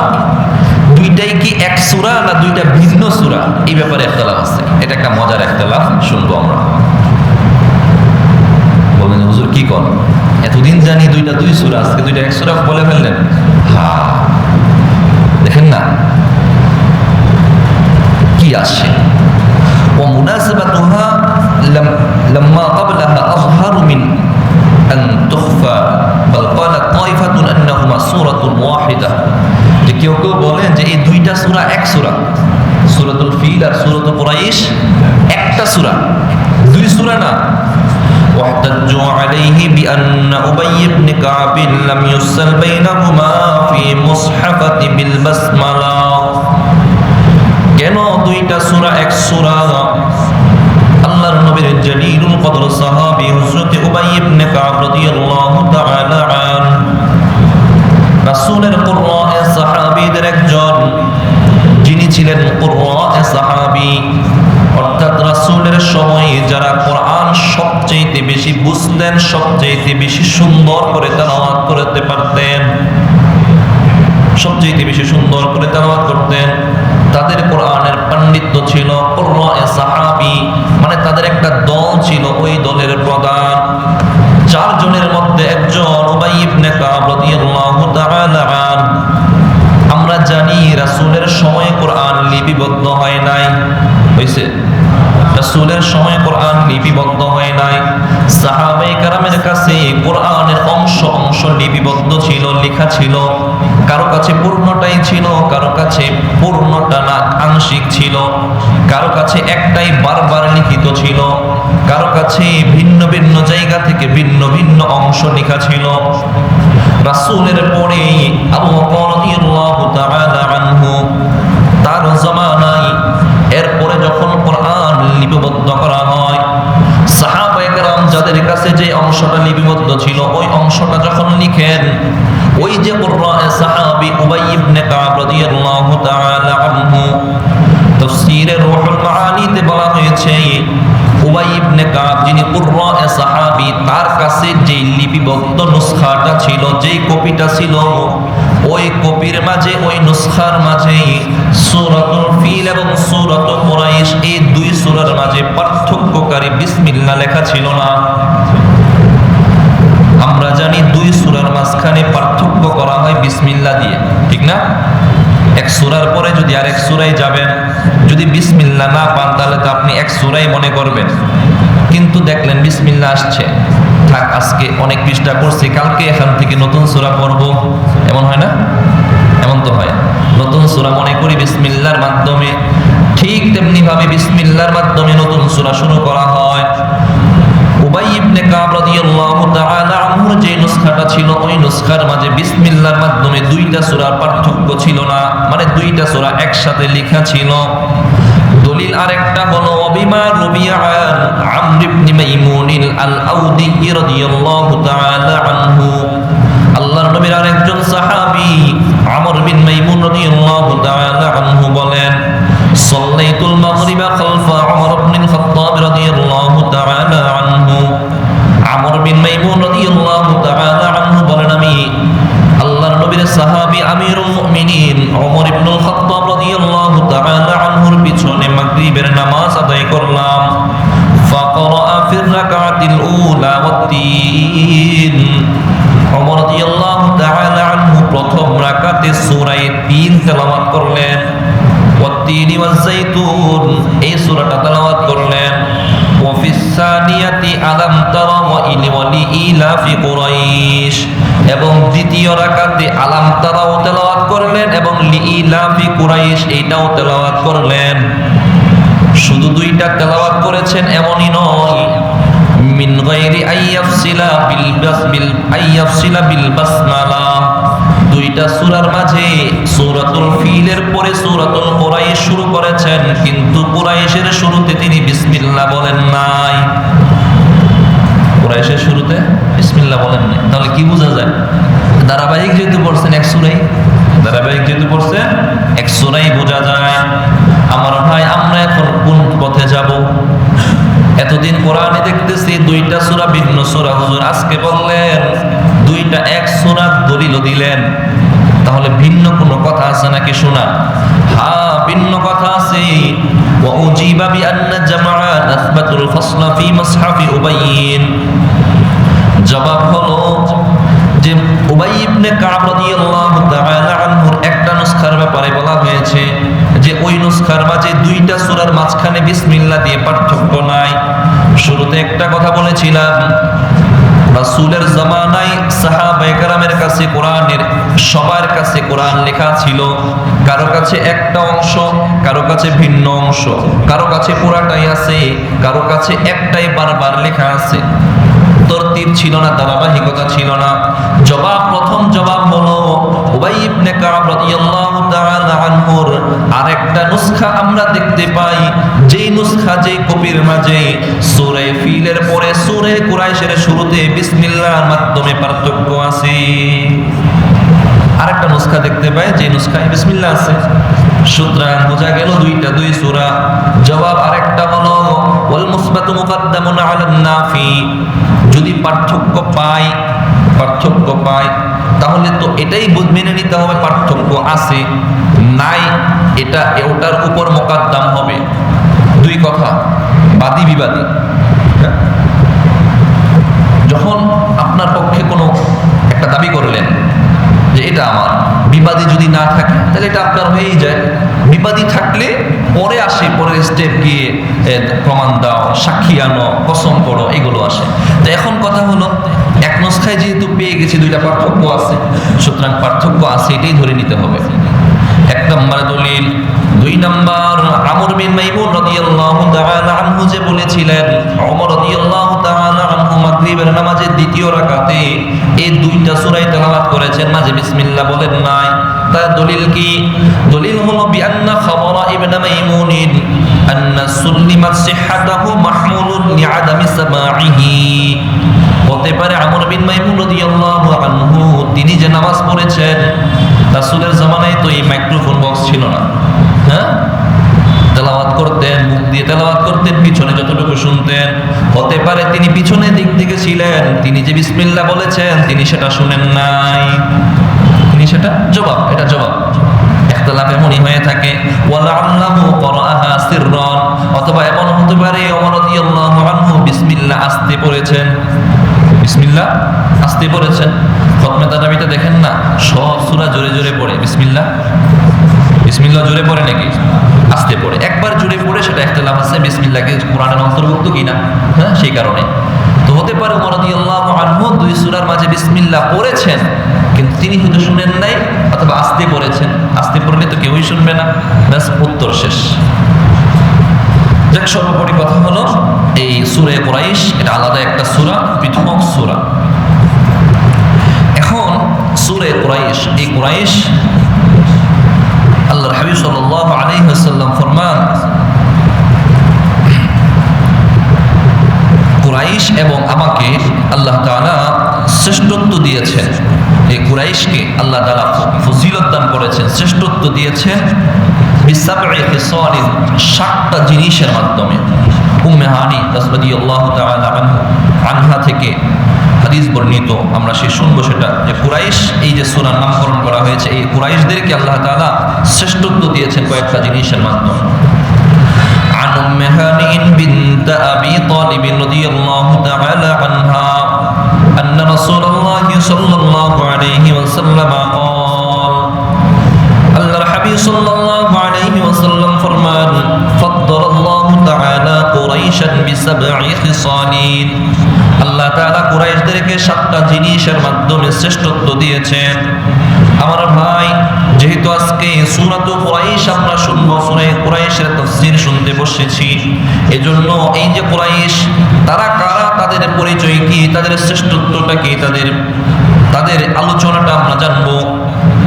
দুইটাই কি এক সূরা না দুইটা ভিন্ন সূরা, এই ব্যাপারে ইখতিলাফ আছে। এটা একটা মজার ইখতিলাফ, শুনবো আমরা। বলবেন হুজুর কি করেন, এতদিন জানি দুইটা দুই সূরা, আজকে দুইটা এক সূরা বলে ফেললেন। হ্যাঁ, দেখেন না কি আসে। ومناسبتها لما قبلها أظهر من أن تخفى بل قالت طائفة أنهما سورة واحدة। কেউ কেউ বলেন যে এই দুইটা সূরা এক সূরা, সূরাতুল ফিল আর সূরাতুল কুরাইশ একটা সূরা, দুই সূরা না। واحتجوا عليه بأن أبي بن كعب لم يسل بينهما في مصحفة بالبسملة। কেন দুইটা সূরা এক সূরা? আল্লাহর নবীর জলিলুল কদর সাহাবী হযরত উবাই ইবনে কাব রাদিয়াল্লাহু তাআলা আনহু, রাসূলের কুরআয়ে সাহাবীদের একজন, যিনি ছিলেন কুরআয়ে সাহাবী, অর্থাৎ রাসূলের সময়ে যারা কোরআন সবচেয়ে বেশি বুঝতেন, সবচেয়ে বেশি সুন্দর করে তেলাওয়াত করতে পারতেন, সবচেয়ে বেশি সুন্দর করে তেলাওয়াত করতেন, তাদের কোরআনের পাণ্ডিত্য ছিল কুরআয়ে সাহাবী, মানে তাদের একটা দল ছিল, ওই দলের প্রধান চারজনের মধ্যে একজন উবাই ইবনে কাব রাদিয়াল্লাহু তাআলা আনহু। আমরা জানি রাসূলের সময়ে কোরআন লিপিবদ্ধ হয় নাই, হইছে? রাসূলের সময়ে কোরআন লিপিবদ্ধ হয় নাই। সাহাবায়ে কেরামের কাছে কোরআনের অংশ অংশ লিপিবদ্ধ ছিল, লেখা ছিল। কারো কাছে পূর্ণটাই ছিল, কারো কাছে পূর্ণটা না, আংশিক ছিল, কারো কাছে একটাই বারবার লিখিত ছিল, কারো কাছে ভিন্ন ভিন্ন জায়গা থেকে ভিন্ন ভিন্ন অংশ লেখা ছিল। রাসূলের পরে আবু বকর রাদিয়াল্লাহু তাআলা আনহু, তার জামানায় এরপরে যখন কোরআন লিপিবদ্ধ করা হয়, কাছে যে অংশটা লিপিবদ্ধ ছিল ওই অংশটা যখন লিখেন, ওই যে কুরআনে সাহাবী উবাই ইবনে কাব রাদিয়াল্লাহু তাআলা আনহু, তাফসীরে রূহুল মাআনিতে বলা হয়েছে উবাই ইবনে কাব যিনি কুরআনে সাহাবী, তার কাছে যেই লিপিবদ্ধ নুসখাটা ছিল, যেই কপিটা ছিল, ওই কপির মাঝে, ওই নুসখার মাঝে সূরাতুল ফিল এবং সূরাতুল কুরাইশ এই দুই সূরার মাঝে পার্থক্যকারী বিসমিল্লাহ লেখা ছিল না। আমরা জানি দুই সূরার মাঝখানে পার্থক্য করা হয় বিসমিল্লাহ দিয়ে, ঠিক না? এক সূরার পরে যদি আরেক সূরায় যাবেন, যদি বিসমিল্লাহ না পান তাহলে তো আপনি এক সূরাই মনে করবেন, কিন্তু দেখলেন বিসমিল্লাহ আসছে, থাক আজকে অনেক পৃষ্ঠা পড়ছি, কালকে এখান থেকে নতুন সূরা পড়ব, এমন হয় না? এমন তো হয়, নতুন সূরা মনে করি বিসমিল্লাহর মাধ্যমে। ঠিক তেমনি ভাবে বিসমিল্লাহর মাধ্যমে নতুন সূরা শুরু করা হয়। উবাই ইবনে কাব রাদিয়াল্লাহু তাআলা আনহুর যে নুসখাটা ছিল, ওই নুসখার মাঝে বিসমিল্লাহর মাধ্যমে দুইটা সূরার পার্থক্য ছিল না, মানে দুইটা সূরা একসাথে লেখা ছিল। দলিল আরেকটা হলো বিমা রুবিয়া আমর ইবনে মাইমুন আল-আউদি রাদিয়াল্লাহু তাআলা আনহু, আল্লাহর নবীর আরেকজন সাহাবী আমর বিন মাইমুন রাদিয়াল্লাহু তাআলা আনহু বলেন, সাল্লাইতুল মাগরিবা খালফা উমর ইবনে খাত্তাব রাদিয়াল্লাহু তাআলা আনহু। আমর বিন মাইমুন রাদিয়াল্লাহু তাআলা আনহু বলেন, আমি আল্লাহর নবীর সাহাবী আমিরুল মুমিনিন উমর ইবনে খাত্তাব রাদিয়াল্লাহু তাআলা আনহুর পিছনে মাগরিবের নামাজ আদায় করলাম। ফাকরা ফির রাকাতিল উলা ওয়াত-তিন, উমর রাদিয়াল্লাহু তাআলা আনহু প্রথম রাকাতে সূরা ৩ তেলাওয়াত করলেন, ওয়াত-তিন ওয়াজ-যাইতুন এই সূরাটা তেলাওয়াত করলেন। ওয়া ফিস সানিয়াতি আলাম তারা ওয়া ইলাফি কুরাইশ, এবং দ্বিতীয় রাকাতে আলাম তারাও তেলাওয়াত করলেন এবং লিইলাফি কুরাইশ এইটাও তেলাওয়াত করলেন। শুধু দুইটা তেলাওয়াত করেছেন এমনই নয়, মিন গায়রি আইয়াফসিলা বিল বাসমালা, দুইটা সূরার মাঝে সূরাতুল ফিলের পরে সূরাতুল কুরাইশ শুরু করেছেন, কিন্তু কুরাইশের শুরুতে তিনি বিসমিল্লাহ বলেন নাই। কুরাইশের শুরুতে বিসমিল্লাহ বলেন নাই, তাহলে কি বোঝা যায়? ধারাবাহিক যেহেতু পড়ছেন এক সূরাই, ধারাবাহিক যেহেতু পড়ছেন এক সূরাই বোঝা যায়। আমার ভাই, আমরা এখন কোন পথে যাব? এতদিন কোরআনে দেখতেছি দুইটা সূরা ভিন্ন সূরা, হুজুর আজকে বললেন দুইটা এক সূরা, দলিল দিলেন, তাহলে ভিন্ন কোনো কথা আছে নাকি? শোনা, হ্যাঁ ভিন্ন কথা আছে। ওয়া উজিবা বিআন্না জামাআ আসবাতুল ফাসলা ফি মুসহাফি উবাইয়িন, জবাব হলো যে উবাই ইবনে কাব রাদিয়াল্লাহু তাআলা আনহুর একটা নুসখার ব্যাপারে বলা হয়েছে যে ওই নুসখার মাঝে দুইটা সূরার মাঝখানে বিসমিল্লাহ দিয়ে পার্থক্য নাই। শুরুতে একটা কথা বলেছিলাম, রাসূলের জামানায় সাহাবায়ে কেরামের কাছে কোরআনের, সবার কাছে কোরআন লেখা ছিল, কারো কাছে একটা অংশ, কারো কাছে ভিন্ন অংশ, কারো কাছে পুরাটাই আছে, কারো কাছে একটাই বারবার লেখা আছে। তরতিব ছিল না, ধারাবাহিকতা ছিল না। জবাব, প্রথম জবাব হলো উবাই ইবনে কাব রাদিয়াল্লাহু তাআলা আনহুর আরেকটা নুসখা আমরা দেখতে পাই, যেই নুসখা, যেই কপির মাঝে সূরা ফিলের পরে সূরা কুরাইশের শুরুতে বিসমিল্লাহর মাধ্যমে পার্থক্য আছে। আরেকটা নুসখা দেখতে পাই যে নুসখায় বিসমিল্লাহ আছে, সুতরাং বোঝা গেল দুইটা দুই সূরা। জবাব আরেকটা হলো ওয়াল মুসবাতু মুকদ্দামুন আলান নাফি, যদি পার্থক্য পায় তাহলে তো এটাই মেনে নিতে হবে পার্থক্য আছে, নাই এটা ওটার উপর মুকদ্দাম হবে। দুই কথা, বাদী বিবাদী। যখন আপনার পক্ষে কোনো একটা দাবি করলেন যে এটা আমার, বিবাদী যদি না থাকে তাহলে এটা আপনার হয়েই যায়। বিবাদী থাকলে পরে আসে, পরের স্টেপ গিয়ে প্রমাণ দাও, সাক্ষী আনো, কসম করো, এগুলো আসে। তো এখন কথা হলো, এক নুসখায় যেহেতু পেয়ে গেছি দুইটা পার্থক্য আছে, সুতরাং পার্থক্য আছে এটাই ধরে নিতে হবে। এক নম্বর দলিল। দুই নম্বর, আমর বিন মাইমুন রাদিয়াল্লাহু তাআলা আনহু যে বলেছিলেন ওমর রাদিয়াল্লাহু তাআলা আনহু মাগরিবের নামাজের দ্বিতীয় রাকাতে এই দুইটা সূরা তেলাওয়াত করেছেন, মাঝে বিসমিল্লাহ বলেন নাই। তার দলিল কি? দলিল হলো বিআন্না খাবরা ইবনে মাইমুনিন আন্না সুল্লিমাত সিহহাতাহু মাহমুলুন লিআদামি সামাইহি, হতে পারে আমর বিন মাইমুন রাদিয়াল্লাহু আনহু তিনি যে নামাজ পড়েছেন, রাসূলের জামানায় তো এই মাইক্রোফোন বক্স ছিল না, হ্যাঁ, তেলাওয়াত করতেন, মুখ দিয়ে তেলাওয়াত করতেন, পিছনে যতটুকু শুনতেন। হতে পারে তিনি পিছনের দিক থেকে ছিলেন, তিনি যে বিসমিল্লাহ বলেছেন তিনি সেটা শুনেন নাই, তিনি সেটা জবাব, এটা জবাব। ইখতিলাফ এমনই হয়ে থাকে। ওয়ালা আল্লাহু করাআহা সিররান, অথবা এমন হতে পারে ওমর রাদিয়াল্লাহু আনহু বিসমিল্লাহ আস্তে পড়েছেন, বিসমিল্লাহ আস্তে পড়েছেন। খতমে তারাবিতে দেখেন না, সব সূরা জোরে জোরে পড়ে, বিসমিল্লাহ বিসমিল্লাহ জোরে পড়ে নাকি আস্তে পড়ে? একবার জোরে পড়ে সেটা ইখতিলাফ আছে বিসমিল্লাহকে কোরআনের অন্তর্ভুক্ত কিনা, হ্যাঁ, সেই কারণে। তো হতে পারে ওমর রাদিয়াল্লাহু আনহু দুই সূরার মাঝে বিসমিল্লাহ পড়েছেন, কিন্তু তিনি হয়তো শুনেন নাই, অথবা আস্তে পড়েছেন। আস্তে পড়লে তো কেউই শুনবে না, ব্যাস উত্তর শেষ। যাক, সর্বোপরি কথা হলো এই সূরা কুরাইশ এটা আলাদা একটা সূরা, পৃথক সূরা। এখন সূরা কুরাইশ, এই কুরাইশ আল্লাহর হাবিব সাল্লাল্লাহু আলাইহি ওয়াসাল্লাম ফরমান, কুরাইশ এবং আমাকে আল্লাহ তাআলা শ্রেষ্ঠত্ব দিয়েছেন। এই কুরাইশকে আল্লাহ তাআলা ফজিলত দান করেছেন, শ্রেষ্ঠত্ব দিয়েছেন বিসাবঈ খিসালিন, 7টা জিনিসের মাধ্যমে। উম্মে হানি রাদিয়াল্লাহু তাআলা আনহা থেকে হাদিস বর্ণিত, আমরা সে শুনবো সেটা, যে কুরাইশ এই যে সূরার নামকরণ করা হয়েছে, এই কুরাইশদেরকে আল্লাহ তাআলা শ্রেষ্ঠত্ব দিয়েছেন কয়েকটা জিনিসের মাধ্যমে। عن أم هانئ بنت أبي طالب رضي الله تعالى عنها أن رسول الله صلى الله عليه وسلم قال الله الحبيب صلى الله عليه وسلم فرمان فضل الله تعالى قريشا بسبع خصال আল্লাহ তাআলা কুরাইশদেরকে 7টা জিনিসের মাধ্যমে শ্রেষ্ঠত্ব দিয়েছেন। আমার ভাই, যেহেতু আজকে সূরাতুল কুরাইশ আমরা শুনবো, সূরা কুরাইশের তাফসীর শুনতে বসেছি, এজন্য এই যে কুরাইশ তারা কারা, তাদের পরিচয় কি, তাদের শ্রেষ্ঠত্বটা কি, তাদের আলোচনাটা আমরা জানবো।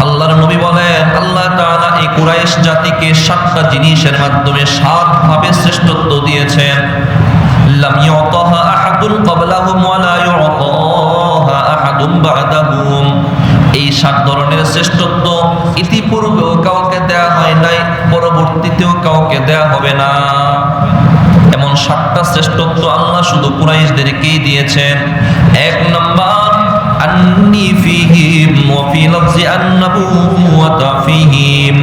আল্লাহর নবী বলেন আল্লাহ তাআলা এই কুরাইশ জাতিকে 7টা জিনিসের মাধ্যমে 7 ভাবে শ্রেষ্ঠত্ব দিয়েছেন। লাম ইউতাহা আহাদুন ক্বাবলাহুম ওয়া লা ইউতাহা আহাদুন বা'দাহুম, এই 7 ধরনের শ্রেষ্ঠত্ব ইতিপূর্বেও কাউকে দেয়া হয় নাই, পরবর্তীতেও কাউকে দেয়া হবে না। এমন 7টা শ্রেষ্ঠত্ব আল্লাহ শুধু কুরাইশদেরকেই দিয়েছেন। 1 নাম্বার আন্নী ফীহিম ওয়া ফী লাফজি আন্নাবুওয়াতা ফীহিম,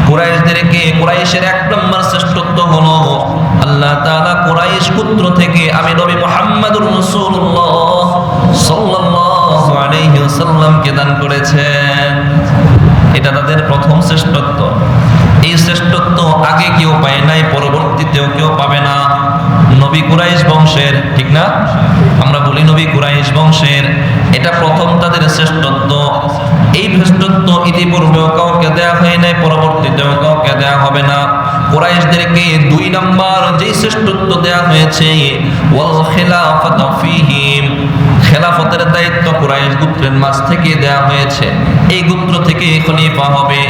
কুরাইশদেরকে, কুরাইশের 1 নম্বর শ্রেষ্ঠত্ব হলো আল্লাহ তাআলা কুরাইশ গোত্র থেকে আমি নবী মুহাম্মদুর রাসূলুল্লাহ সাল্লাল্লাহু আলাইহি ওয়াসাল্লামকে দান করেছেন। এটা তাদের প্রথম শ্রেষ্ঠত্ব। এই শ্রেষ্ঠত্ব আগে কেউ পায় নাই, পরবর্তীতেও কেউ পাবে না। নবী কুরাইশ বংশের, ঠিক না? আমরা বলি নবী কুরাইশ বংশের, এটা প্রথম তাদের শ্রেষ্ঠত্ব। এই শ্রেষ্ঠত্ব ইতিপূর্বেও কাউকে দেয়া হয় নাই, পরবর্তীতেও কাউকে দেয়া হবে না। কুরাইশদেরকে 2 নাম্বার যে শ্রেষ্ঠত্ব দেয়া হয়েছে ওয়াল খিলাফাতু ফীহিম, খেলাফতের দায়িত্ব কুরাইশ গোত্রের মাঝ থেকে দেয়া হয়েছে। এই গোত্র থেকে খলিফা হবে,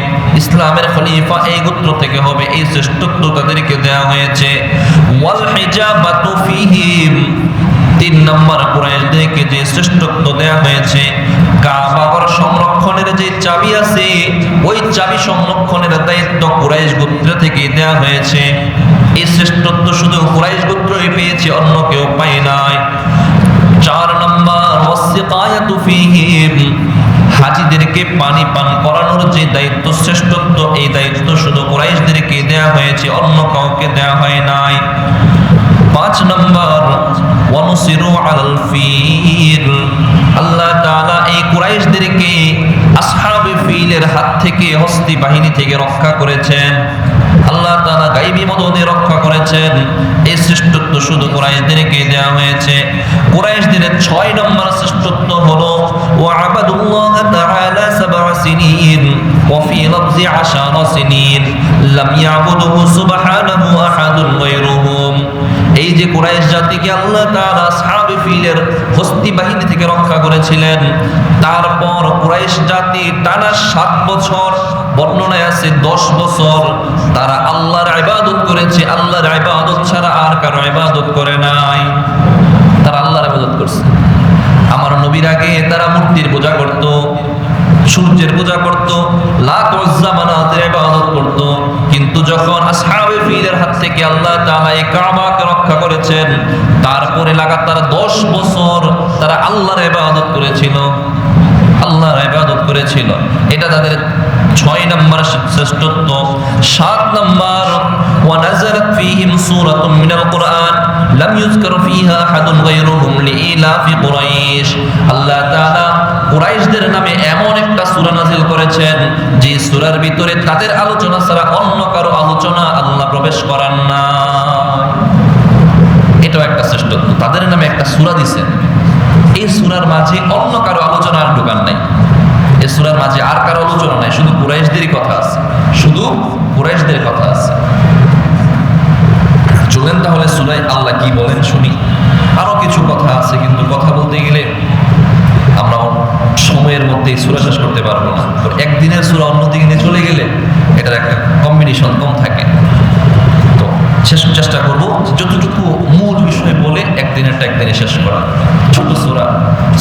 ইসলামের খলিফা এই গোত্র থেকে হবে, এই শ্রেষ্ঠত্ব তাদেরকে দেয়া হয়েছে। ওয়াল হিজাবাতু ফীহিম, 3 নম্বর কুরাইশদেরকে যে শ্রেষ্ঠত্ব দেয়া হয়েছে, কাবার সংরক্ষণের যে চাবি আছে ওই চাবি সংরক্ষণের দায়িত্ব কুরাইশ গোত্র থেকে দেয়া হয়েছে। এই শ্রেষ্ঠত্ব শুধু কুরাইশ গোত্রই পেয়েছে, অন্য কেউ পায় নাই। 4 নম্বর ওয়াসিকায়াতু ফীহিম, হাজীদেরকে পানি পান করানোর যে দায়িত্ব, শ্রেষ্ঠত্ব, এই দায়িত্ব শুধু কুরাইশদেরকে দেয়া হয়েছে, অন্য কাউকে দেয়া হয় নাই। 5 নম্বর ওয়ানুসিরু আলাল ফীল, আল্লাহ তাআলা এই কুরাইশদেরকে আসহাবে ফিলের হাত থেকে, হস্তি বাহিনী থেকে রক্ষা করেছেন। আল্লাহ তাআলা গায়বী মদদে রক্ষা করেছেন। এই শ্রেষ্ঠত্ব শুধু কুরাইশদেরকে দেওয়া হয়েছে। কুরাইশদের 6 নম্বর শ্রেষ্ঠত্ব হলো ওয়া আবাদুল্লাহ তাআলা 7 সিনিন ওয়া ফি লাফজি 10 সিনিন লাম ইয়াবুদুহু সুবহানাহু আহাদুন গায়রুহুম। এই যে কুরাইশ জাতিকে আল্লাহ তাআলা আসহাবে ফিলের হস্তি বাহিনী থেকে রক্ষা করেছিলেন, তারপর কুরাইশ জাতি টানা 7 বছর, বর্ণনায় আছে 10 বছর তারা আল্লাহর ইবাদত করেছে। আল্লাহর ইবাদত ছাড়া আর কারো ইবাদত করে নাই, তারা আল্লাহর ইবাদত করছে। সূর্যের পূজা করত, লাত উজ্জা মানাতের ইবাদত করত। কিন্তু যখন আসহাবে ফিলের হাত থেকে আল্লাহ তাআলা এই কাবাকে রক্ষা করেছেন, তারপরে লাগাতার 10 বছর তারা আল্লাহর ইবাদত করেছিল, আল্লাহর ইবাদত করেছিল। এটা তাদের 6 নম্বর শ্রেষ্ঠত্ব। 7 নম্বর, ওয়া নাযালাত ফীহিম সূরাতুম মিনাল কুরআন লাম ইউযকার ফীহা আহাদুন গায়রুহুম লিইলাফি কুরাইশ। আল্লাহ তাআলা কুরাইশদের নামে এমন একটা সূরা নাযিল করেছেন যে সূরার ভিতরে তাদের আলোচনা ছাড়া অন্য কারো আলোচনা আল্লাহ প্রবেশ করান না। এটাও একটা শ্রেষ্ঠত্ব, তাদের নামে একটা সূরা দিয়েছেন, এই সূরার মাঝে অন্য কারো আলোচনা আর ঢোকান নাই। এই সূরার মাঝে আর কারো আলোচনা নাই, শুধু কুরাইশদেরই কথা আছে, শুধু কুরাইশদের কথা আছে। চলেন তাহলে সূরায় আল্লাহ কি বলেন শুনি। আরো কিছু কথা আছে, কিন্তু কথা বলতে গেলে আমরা সময়ের মধ্যে সূরা শেষ করতে পারবো না। একদিনের সূরা অন্যদিকে নিয়ে চলে গেলে এটার একটা কম্বিনেশন কম থাকে। তো শেষ চেষ্টা করবো যতটুকু মূল বিষয় বলে একদিনেরটা একদিনে শেষ করা। ছোট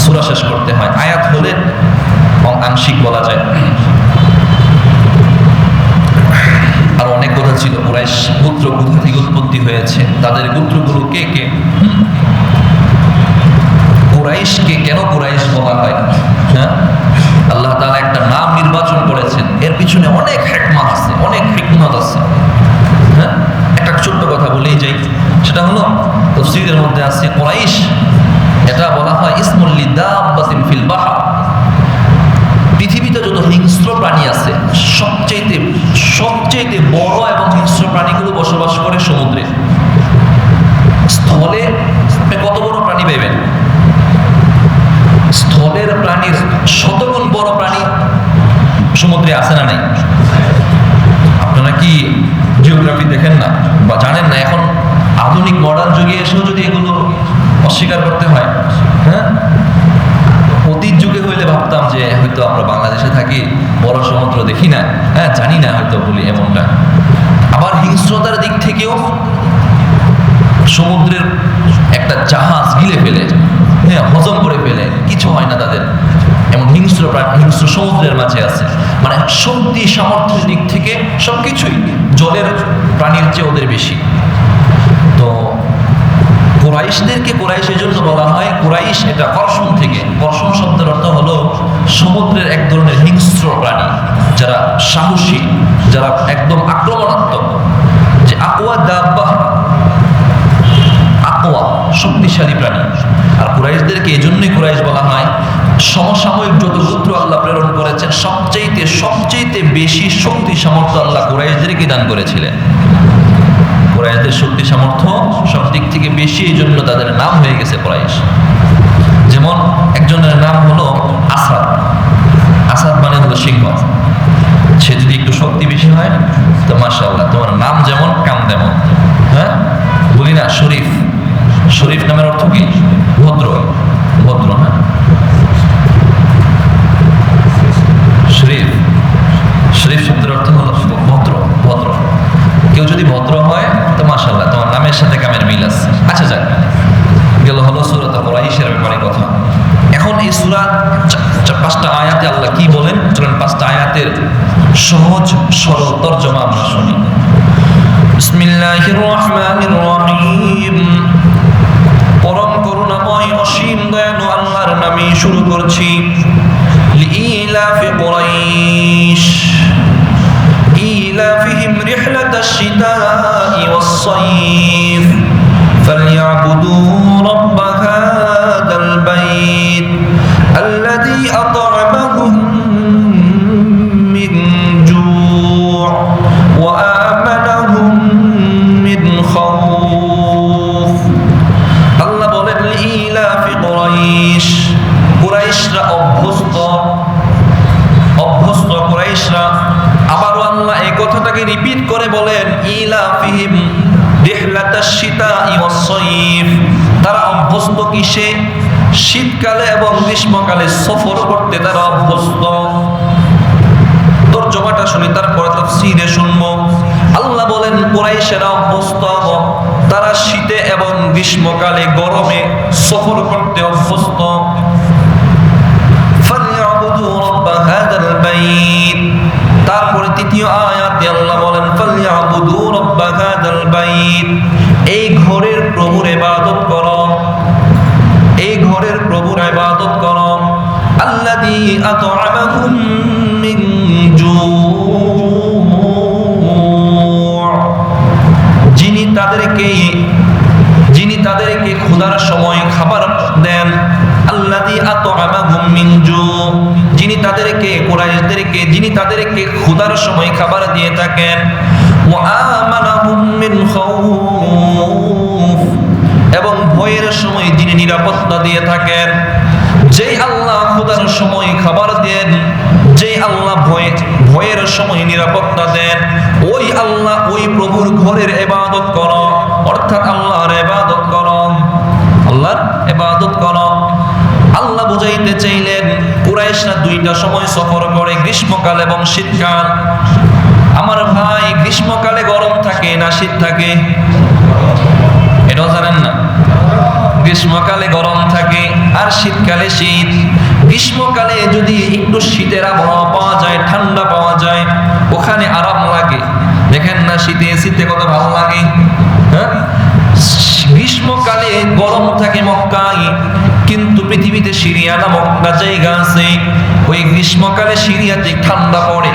সূরা শেষ করতে হয়, আয়াত হলে আংশিক বলা যায়। আর অনেক কথা ছিল, কুরাইশ গোত্র কোথা থেকে উৎপত্তি হয়েছে, তাদের গোত্রগুলো কে কে, কুরাইশকে কেন কুরাইশ বলা হয়, হ্যাঁ, আল্লাহ তাআলা একটা নাম নির্বাচন করেছেন, এর পিছনে অনেক হিকমত আছে, অনেক হিকমত আছে। হ্যাঁ, একটা ছোট্ট কথা বলেই যাই, সেটা হলো তাফসীরের মধ্যে আছে কুরাইশ এটা বলা হয় ইসমুল লিদাব্বাতিন ফিল বাহর। পৃথিবীতে যত হিংস্র প্রাণী আছে সবচেয়ে বড় এবং হিংস্র প্রাণীগুলো বসবাস করে সমুদ্রে। স্থলে কত বড় প্রাণী পাইবেন, স্থলের প্রাণীর শতগুণ বড় প্রাণী সমুদ্রে আছে না নাই? আপনারা কি জিওগ্রাফি দেখেন না বা জানেন না? এখন আধুনিক মডার্ন যুগে এসেও যদি এগুলো অস্বীকার করতে হয়, হ্যাঁ, অতীত যুগে হইলে ভাবতাম যে হয়তো আমরা বাংলাদেশে থাকি, বড় সমুদ্র দেখি না, হ্যাঁ, জানি না, হয়তো বলি এমনটা। আবার হিংস্রতার দিক থেকেও সমুদ্রের একটা জাহাজ গিলে ফেলে, হ্যাঁ, হজম করে ফেলে, কিছু হয় না তাদের, এমন হিংস্র সমুদ্রের মাঝে আছে। মানে শক্তি সামর্থ্যের দিক থেকে সবকিছুই জলের প্রাণীর চেয়ে ওদের বেশি। তো কুরাইশদেরকে কুরাইশ এই জন্য বলা হয়, কুরাইশ এটা কর্ষণ থেকে, কর্ষণ শব্দের অর্থ হলো সমুদ্রের এক ধরনের হিংস্র প্রাণী, যারা সাহসী, যারা একদম আক্রমণাত্মক, যে আকওয়া দাব্বা, আকওয়া শক্তিশালী প্রাণী। আর কুরাইশদেরকে এই জন্যই কুরাইশ বলা হয়, সমসাময়িক যত গোত্র আল্লাহ প্রেরণ করেছেন সবচেয়ে বেশি শক্তি সামর্থ্য আল্লাহ কুরাইশদেরকে দান করেছিলেন। কুরাইশদের শক্তি সামর্থ্য সব দিক থেকে বেশি, এই জন্য তাদের নাম হয়ে গেছে কুরাইশ। যেমন একজনের নাম হলো আসাদ, আসাদ মানে হলো সিংহ। সে যদি একটু শক্তি বেশি হয় তো মাশাআল্লাহ, তোমার নাম যেমন কাম তেমন। হ্যাঁ, বলি না শরীফ, শরীফ নামের অর্থ কি? ভদ্র, ভদ্র। হ্যাঁ, শরীফ, শরীফ শব্দের অর্থ হলো ভদ্র, ভদ্র। কেউ যদি ভদ্র হয় তো মাশাআল্লাহ, তোমার নামের সাথে কামের মিল আছে। আচ্ছা, যাক, গেল হলো সূরা কুরাইশের ব্যাপারে কথা। এখন এই সূরা 5টা আয়াতে আল্লাহ কি বলেন, চলেন 5টা আয়াতের সহজ সরল তরজমা আমরা শুনি। বিসমিল্লাহির রহমানির রহিম। পরম করুণাময় অসীম দয়ালু আল্লাহর নামে শুরু করছি। লিইলাফি কুরাইশ إيلافهم رحلة الشتاء والصيف فليعبدوا رب هذا البيت الذي أطعمهم من جوع وآمنهم من خوف. الله বলেন لإيلاف قريش, কুরাইশরা অভ্যস্ত কুরাইশরা। আবারও আল্লাহ এই কথাটাকে রিপিট করে বলেন, ইলাফিহিম রিহলাতাশ শিতাই ওয়াস সাইফ, তারা অভ্যস্ত কিসে? শীতকালে এবং গ্রীষ্মকালে সফর করতে তারা অভ্যস্ত। তরজমাটা শুনি, তারপরে তাফসীরে শুনবো। আল্লাহ বলেন কুরাইশেরা অভ্যস্ত, তারা শীতে এবং গ্রীষ্মকালে গরমে সফর করতে অভ্যস্ত। ফালইয়াবুদু রাব্বা হাযাল আল্লাযী আত'আমাহুম মিন জু'। যিনি তাদেরকে ক্ষুধার সময় খাবার দেন, আল্লাযী আত'আমাহুম মিন জু', যিনি তাদেরকে কুরাইশদেরকে যিনি তাদেরকে ক্ষুধার সময় খাবার দিয়ে থাকেন, ওয়া আমানাহুম মিন খাউফ, এবং ভয়ের সময় যিনি নিরাপত্তা দিয়ে থাকেন। যেই আল্লাহ ক্ষুধার সময় খাবার দেন, যেই আল্লাহ ভয়ের সময় নিরাপত্তা দেন, ওই আল্লাহ ওই প্রভুর ঘরের ইবাদত করো, অর্থাৎ আল্লাহর ইবাদত করো, আল্লাহর ইবাদত করো। আল্লাহ বুঝাইতে চাইলেন কুরাইশরা দুইটা সময় সফর করে, গ্রীষ্মকাল এবং শীতকাল। আমার ভাই, গ্রীষ্মকালে গরম থাকে না শীত থাকে? এটাও জানেন না? গ্রীষ্মকালে গরম থাকে আর শীতকালে শীত। গ্রীষ্মকালে যদি একটু শীতের আবহাওয়া পাওয়া যায়, ঠান্ডা পাওয়া যায়, ওখানে আরাম লাগে। দেখেন না শীতে কত ভালো লাগে, হ্যাঁ? গ্রীষ্মকালে গরম থাকে মক্কায়, কিন্তু পৃথিবীতে সিরিয়া নামক একটা জায়গা আছে, ওই গ্রীষ্মকালে সিরিয়াতে ঠান্ডা পড়ে,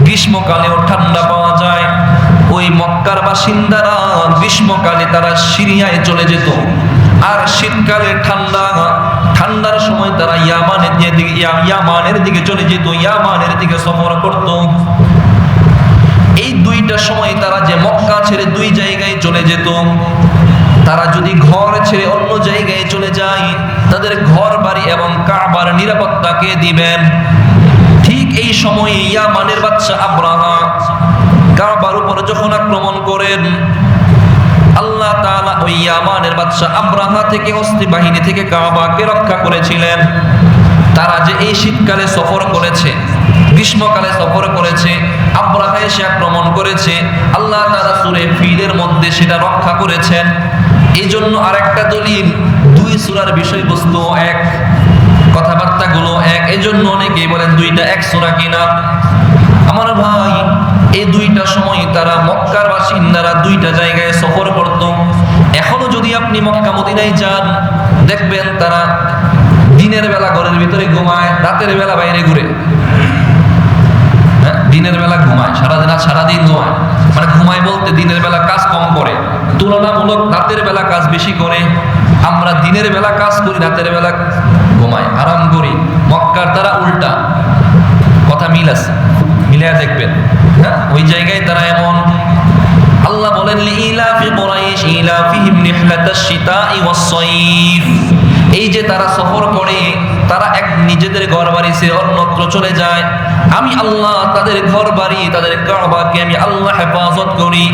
গ্রীষ্মকালেও ঠান্ডা পাওয়া যায়। ওই মক্কার বাসিন্দারা গ্রীষ্মকালে তারা সিরিয়ায় চলে যেত, আর শীতকালে ঠান্ডার সময় তারা ইয়ামানের দিকে চলে যেত, ইয়ামানের দিকে সফর করত। এই দুইটা সময় তারা যে মক্কা ছেড়ে দুই জায়গায় চলে যেত, তারা যদি ঘর ছেড়ে অন্য জায়গায় চলে যায়, তাদের ঘর বাড়ি এবং কাবার নিরাপত্তা কে দিবেন? ঠিক এই সময়ে ইয়ামানের বাদশা আবরাহা কাবার উপর যখন আক্রমণ করেন, আল্লাহ তাআলা ওই ইয়ামানের বাদশা আবরাহা থেকে, হস্তি বাহিনী থেকে কাবাকে রক্ষা করেছিলেন। তারা যে এই শীতকালে সফর করেছে, গ্রীষ্মকালে সফর করেছে, আবরাহা এসে আক্রমণ করেছে, আল্লাহ তাআলা সূরা ফিলের মধ্যে সেটা রক্ষা করেছেন। এই জন্য আরেকটা দলিল, দুই সূরার বিষয়বস্তু এক, কথাবার্তাগুলো এক, এই জন্য অনেকেই বলেন দুইটা এক সূরা কিনা। আমার ভাই, এই দুইটা সময় তারা মক্কার বাসিন্দারা দুইটা জায়গায় সফর করত। এখনো যদি আপনি মক্কা মদিনায় যান, দেখবেন তারা দিনের বেলা ঘরের ভিতরে ঘুমায়, রাতের বেলা বাইরে ঘুরে। হ্যাঁ, দিনের বেলা ঘুমায়, সারাদিন ঘুমায়। মানে ঘুমায় বলতে দিনের বেলা কাজ কম করে, তুলনামূলক রাতের বেলা কাজ বেশি করে। আমরা দিনের বেলা কাজ করি, রাতের বেলা ঘুমাই, আরাম করি। মক্কার তারা উল্টা, কথা মিল আছে, মিলিয়ে দেখবেন। হ্যাঁ, ওই জায়গায় তারা এমন। আল্লাহ বলেন লিইলাফি কুরাইশ ইলাফিহিম নিহলাতাশ শিতাই ওয়াস সাইফ। এই যে তারা সফর করে, তারা এক নিজেদের ঘর বাড়ি ছেড়ে অন্যত্র চলে যায়, আমি আল্লাহ তাদের ঘর বাড়ি, তাদের কাবাকে আমি আল্লাহ হেফাজত করি।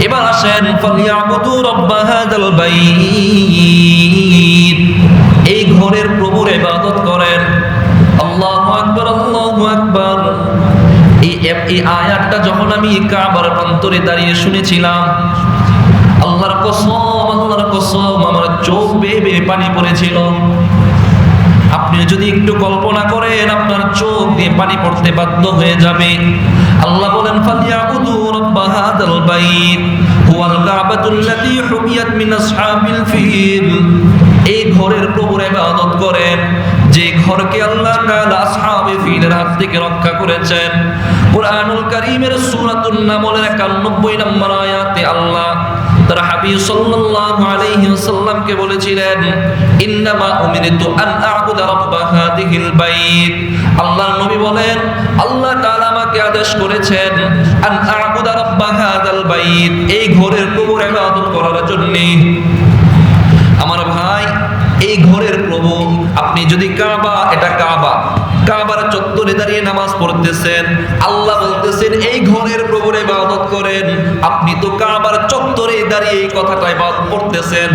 এবার আসেন, ফালিয়াবুদু রাব্ব হাযাল বাইত, এই ঘরের প্রভুর ইবাদত করেন। আল্লাহু আকবার, আল্লাহু আকবার। এই আয়াতটা যখন আমি কাবার প্রান্তরে দাঁড়িয়ে শুনেছিলাম, আল্লাহর কসম আমার চোখ বেয়ে বেয়ে পানি পড়েছিল। আপনি যদি একটু কল্পনা করেন, আপনার চোখ দিয়ে পানি পড়তে বাধ্য হয়ে যাবে। আল্লাহ বলেন ফালিয়াবুদু রাব্ব হাযাল বাইত হুয়াল কাবাতুল্লাতী হুমিয়াত মিন আসহাবিল ফিল, এই ঘরের প্রভুর ইবাদত করেন, যে ঘরকে আল্লাহ তাআলা আসহাবে ফিলের হাত থেকে রক্ষা করেছেন। কুরআনুল কারীমের সূরাতুন নামলের 91 নম্বর আয়াতে আল্লাহ তার হাবিব সাল্লাল্লাহু আলাইহি ওয়াসাল্লামকে বলেছিলেন, ইন্নামা উমিরতু আন আ'বুদা রাব্ব হাযিহিল বাইত। আল্লাহর নবী বলেন, আল্লাহ তাআলা আমাকে আদেশ করেছেন আন আ'বুদা রাব্ব হাযাল বাইত, এই ঘরের প্রভুর ইবাদত করার জন্য। আমার ভাই, এই ঘরের প্রভু, আপনি যদি কাবার চত্বরে দাঁড়িয়ে নামাজ পড়তেছেন, আল্লাহ বলতেছেন এই ঘরের প্রভুর ইবাদত করেন, আপনি তো কাবার চত্বরে দাঁড়িয়ে এই কথাটা ইবাদত করতেছেন।